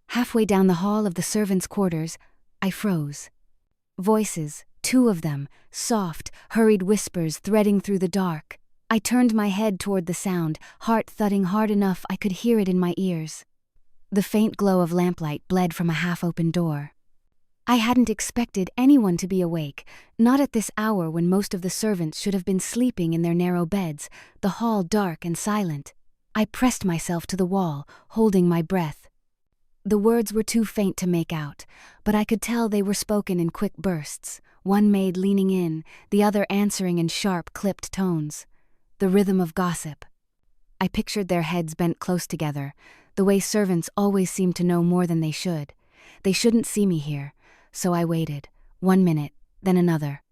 Halfway down the hall of the servants' quarters, I froze. Voices, 2 of them, soft, hurried whispers threading through the dark. I turned my head toward the sound, heart thudding hard enough I could hear it in my ears. The faint glow of lamplight bled from a half-open door. I hadn't expected anyone to be awake, not at this hour when most of the servants should have been sleeping in their narrow beds, the hall dark and silent. I pressed myself to the wall, holding my breath. The words were too faint to make out, but I could tell they were spoken in quick bursts, one maid leaning in, the other answering in sharp, clipped tones. The rhythm of gossip. I pictured their heads bent close together, the way servants always seem to know more than they should. They shouldn't see me here, so I waited, 1 minute, then another.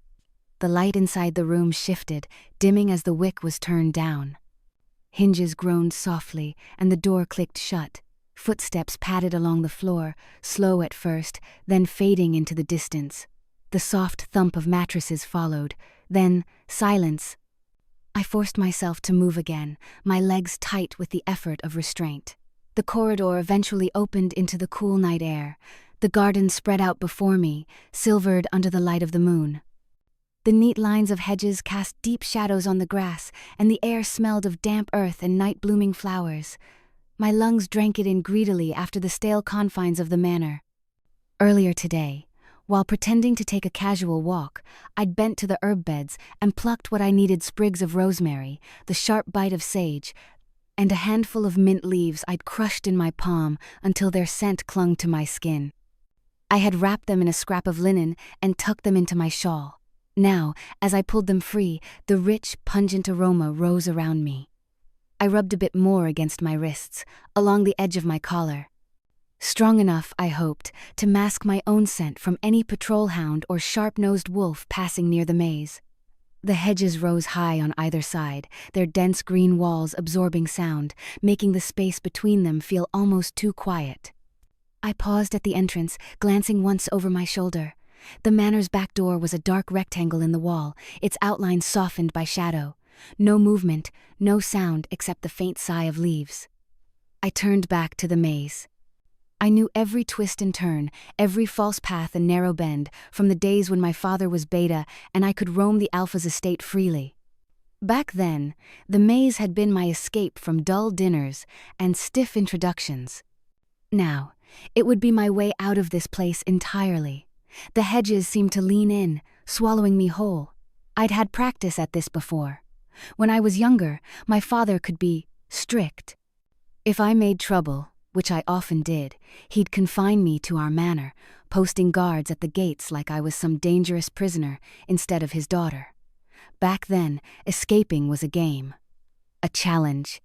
The light inside the room shifted, dimming as the wick was turned down. Hinges groaned softly, and the door clicked shut. Footsteps padded along the floor, slow at first, then fading into the distance. The soft thump of mattresses followed, then silence. I forced myself to move again, my legs tight with the effort of restraint. The corridor eventually opened into the cool night air. The garden spread out before me, silvered under the light of the moon. The neat lines of hedges cast deep shadows on the grass, and the air smelled of damp earth and night-blooming flowers. My lungs drank it in greedily after the stale confines of the manor. Earlier today, while pretending to take a casual walk, I'd bent to the herb beds and plucked what I needed: sprigs of rosemary, the sharp bite of sage, and a handful of mint leaves I'd crushed in my palm until their scent clung to my skin. I had wrapped them in a scrap of linen and tucked them into my shawl. Now, as I pulled them free, the rich, pungent aroma rose around me. I rubbed a bit more against my wrists, along the edge of my collar. Strong enough, I hoped, to mask my own scent from any patrol hound or sharp-nosed wolf passing near the maze. The hedges rose high on either side, their dense green walls absorbing sound, making the space between them feel almost too quiet. I paused at the entrance, glancing once over my shoulder. The manor's back door was a dark rectangle in the wall, its outline softened by shadow. No movement, no sound except the faint sigh of leaves. I turned back to the maze. I knew every twist and turn, every false path and narrow bend, from the days when my father was Beta and I could roam the Alpha's estate freely. Back then, the maze had been my escape from dull dinners and stiff introductions. Now, it would be my way out of this place entirely. The hedges seemed to lean in, swallowing me whole. I'd had practice at this before. When I was younger, my father could be strict. If I made trouble, which I often did, he'd confine me to our manor, posting guards at the gates like I was some dangerous prisoner instead of his daughter. Back then, escaping was a game. A challenge.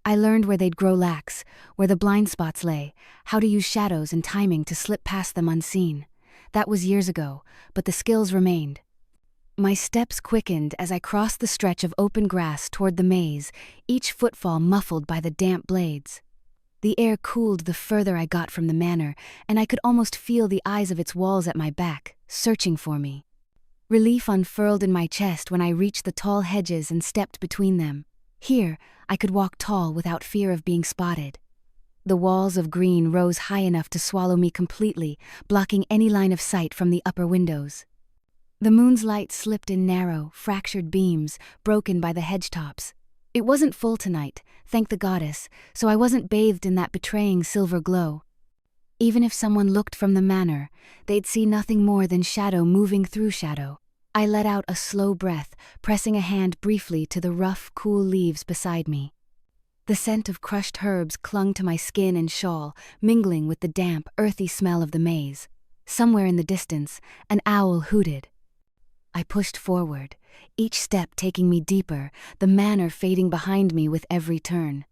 I learned where they'd grow lax, where the blind spots lay, how to use shadows and timing to slip past them unseen. That was years ago, but the skills remained. My steps quickened as I crossed the stretch of open grass toward the maze, each footfall muffled by the damp blades. The air cooled the further I got from the manor, and I could almost feel the eyes of its walls at my back, searching for me. Relief unfurled in my chest when I reached the tall hedges and stepped between them. Here, I could walk tall without fear of being spotted. The walls of green rose high enough to swallow me completely, blocking any line of sight from the upper windows. The moon's light slipped in narrow, fractured beams, broken by the hedge tops. It wasn't full tonight, thank the goddess, so I wasn't bathed in that betraying silver glow. Even if someone looked from the manor, they'd see nothing more than shadow moving through shadow. I let out a slow breath, pressing a hand briefly to the rough, cool leaves beside me. The scent of crushed herbs clung to my skin and shawl, mingling with the damp, earthy smell of the maze. Somewhere in the distance, an owl hooted. I pushed forward, each step taking me deeper, the manor fading behind me with every turn.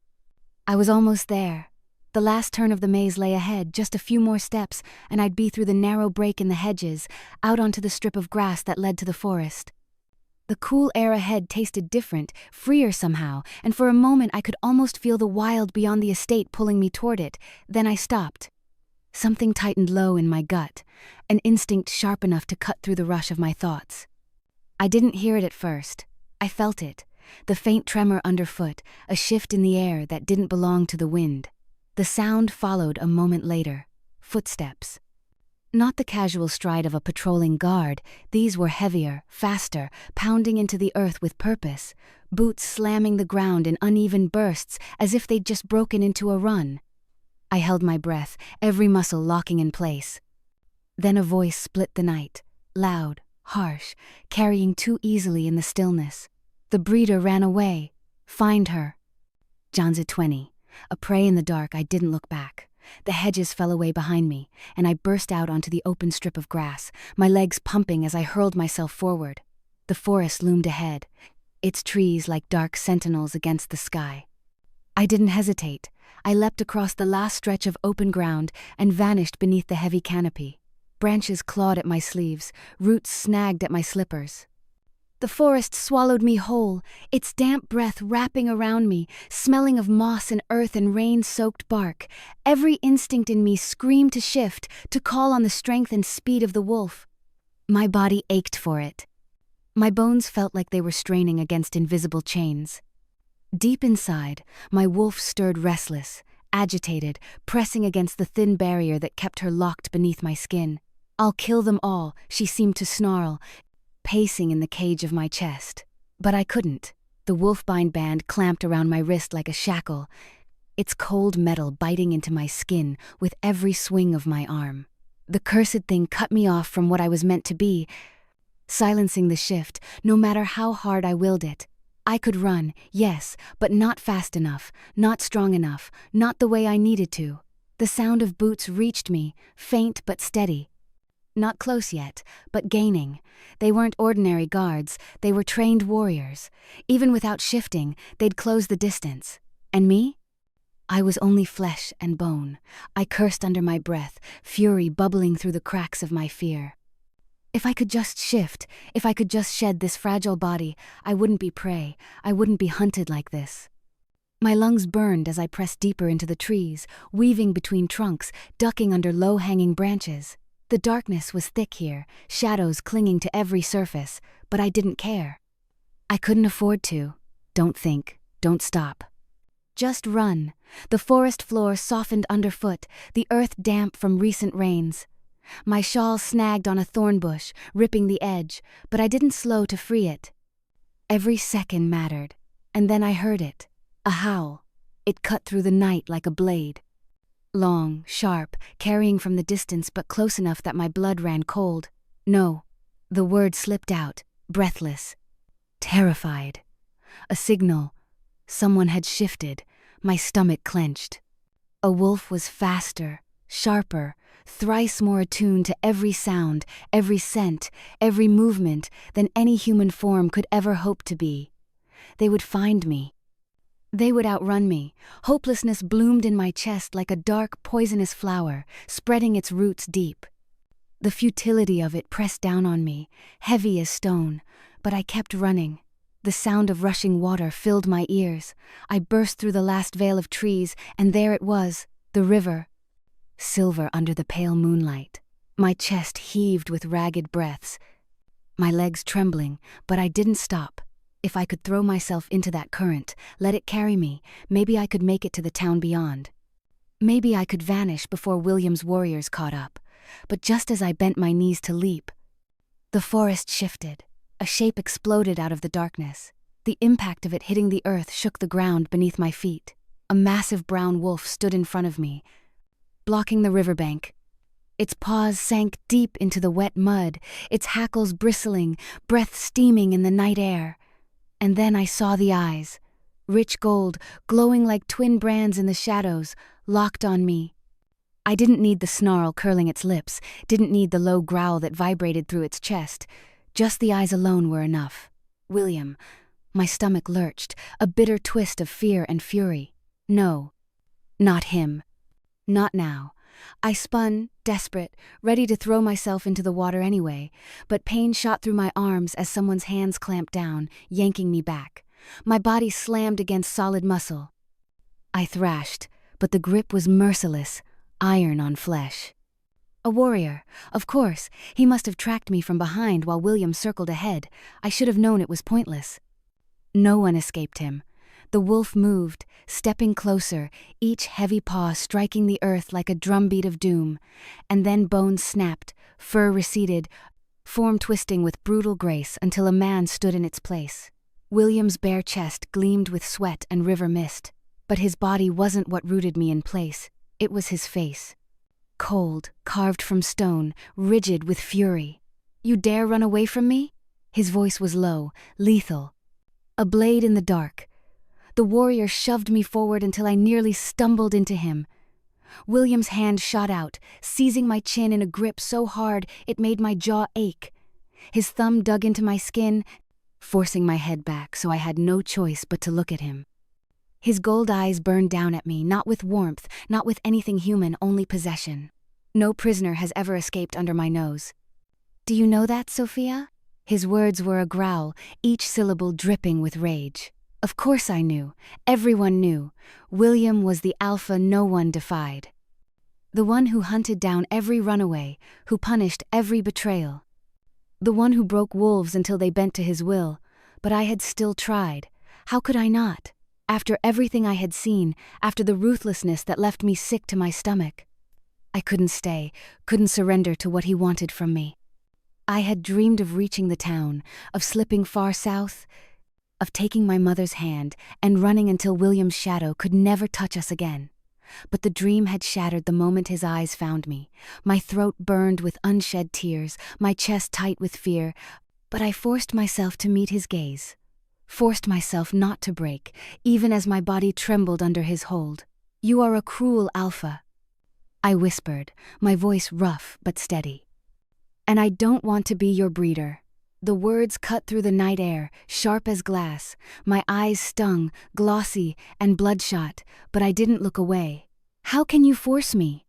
I was almost there. The last turn of the maze lay ahead, just a few more steps, and I'd be through the narrow break in the hedges, out onto the strip of grass that led to the forest. The cool air ahead tasted different, freer somehow, and for a moment I could almost feel the wild beyond the estate pulling me toward it. Then I stopped. Something tightened low in my gut, an instinct sharp enough to cut through the rush of my thoughts. I didn't hear it at first. I felt it, the faint tremor underfoot, a shift in the air that didn't belong to the wind. The sound followed a moment later. Footsteps. Not the casual stride of a patrolling guard. These were heavier, faster, pounding into the earth with purpose, boots slamming the ground in uneven bursts as if they'd just broken into a run. I held my breath, every muscle locking in place. Then a voice split the night, loud, harsh, carrying too easily in the stillness. The breeder ran away. Find her. Janza 20. A prey in the dark, I didn't look back. The hedges fell away behind me, and I burst out onto the open strip of grass, my legs pumping as I hurled myself forward. The forest loomed ahead, its trees like dark sentinels against the sky. I didn't hesitate. I leapt across the last stretch of open ground and vanished beneath the heavy canopy. Branches clawed at my sleeves, roots snagged at my slippers. The forest swallowed me whole, its damp breath wrapping around me, smelling of moss and earth and rain-soaked bark. Every instinct in me screamed to shift, to call on the strength and speed of the wolf. My body ached for it. My bones felt like they were straining against invisible chains. Deep inside, my wolf stirred restless, agitated, pressing against the thin barrier that kept her locked beneath my skin. "I'll kill them all," she seemed to snarl, pacing in the cage of my chest. But I couldn't. The wolfbind band clamped around my wrist like a shackle, its cold metal biting into my skin with every swing of my arm. The cursed thing cut me off from what I was meant to be, silencing the shift, no matter how hard I willed it. I could run, yes, but not fast enough, not strong enough, not the way I needed to. The sound of boots reached me, faint but steady. Not close yet, but gaining. They weren't ordinary guards, they were trained warriors. Even without shifting, they'd close the distance. And me? I was only flesh and bone. I cursed under my breath, fury bubbling through the cracks of my fear. If I could just shift, if I could just shed this fragile body, I wouldn't be prey, I wouldn't be hunted like this. My lungs burned as I pressed deeper into the trees, weaving between trunks, ducking under low-hanging branches. The darkness was thick here, shadows clinging to every surface, but I didn't care. I couldn't afford to. Don't think, don't stop. Just run. The forest floor softened underfoot, the earth damp from recent rains. My shawl snagged on a thorn bush, ripping the edge, but I didn't slow to free it. Every second mattered, and then I heard it. A howl. It cut through the night like a blade. Long, sharp, carrying from the distance but close enough that my blood ran cold. No. The word slipped out, breathless. Terrified. A signal. Someone had shifted. My stomach clenched. A wolf was faster, sharper, thrice more attuned to every sound, every scent, every movement than any human form could ever hope to be. They would find me. They would outrun me. Hopelessness bloomed in my chest like a dark, poisonous flower, spreading its roots deep. The futility of it pressed down on me, heavy as stone, but I kept running. The sound of rushing water filled my ears. I burst through the last veil of trees, and there it was, the river. Silver under the pale moonlight. My chest heaved with ragged breaths. My legs trembling, but I didn't stop. If I could throw myself into that current, let it carry me, maybe I could make it to the town beyond. Maybe I could vanish before William's warriors caught up. But just as I bent my knees to leap, the forest shifted. A shape exploded out of the darkness. The impact of it hitting the earth shook the ground beneath my feet. A massive brown wolf stood in front of me, blocking the riverbank. Its paws sank deep into the wet mud, its hackles bristling, breath steaming in the night air. And then I saw the eyes, rich gold, glowing like twin brands in the shadows, locked on me. I didn't need the snarl curling its lips, didn't need the low growl that vibrated through its chest. Just the eyes alone were enough. William. My stomach lurched, a bitter twist of fear and fury. No. Not him. Not now. I spun, desperate, ready to throw myself into the water anyway, but pain shot through my arms as someone's hands clamped down, yanking me back. My body slammed against solid muscle. I thrashed, but the grip was merciless, iron on flesh. A warrior. Of course, he must have tracked me from behind while William circled ahead. I should have known it was pointless. No one escaped him. The wolf moved, stepping closer, each heavy paw striking the earth like a drumbeat of doom. And then bones snapped, fur receded, form twisting with brutal grace until a man stood in its place. William's bare chest gleamed with sweat and river mist, but his body wasn't what rooted me in place. It was his face. Cold, carved from stone, rigid with fury. You dare run away from me? His voice was low, lethal. A blade in the dark. The warrior shoved me forward until I nearly stumbled into him. William's hand shot out, seizing my chin in a grip so hard it made my jaw ache. His thumb dug into my skin, forcing my head back so I had no choice but to look at him. His gold eyes burned down at me, not with warmth, not with anything human, only possession. No prisoner has ever escaped under my nose. Do you know that, Sophia? His words were a growl, each syllable dripping with rage. Of course I knew. Everyone knew. William was the alpha no one defied. The one who hunted down every runaway, who punished every betrayal. The one who broke wolves until they bent to his will. But I had still tried. How could I not? After everything I had seen, after the ruthlessness that left me sick to my stomach. I couldn't stay, couldn't surrender to what he wanted from me. I had dreamed of reaching the town, of slipping far south, of taking my mother's hand and running until William's shadow could never touch us again. But the dream had shattered the moment his eyes found me. My throat burned with unshed tears, my chest tight with fear, but I forced myself to meet his gaze. Forced myself not to break, even as my body trembled under his hold. You are a cruel alpha. I whispered, my voice rough but steady. And I don't want to be your breeder. The words cut through the night air, sharp as glass. My eyes stung, glossy and bloodshot, but I didn't look away. How can you force me?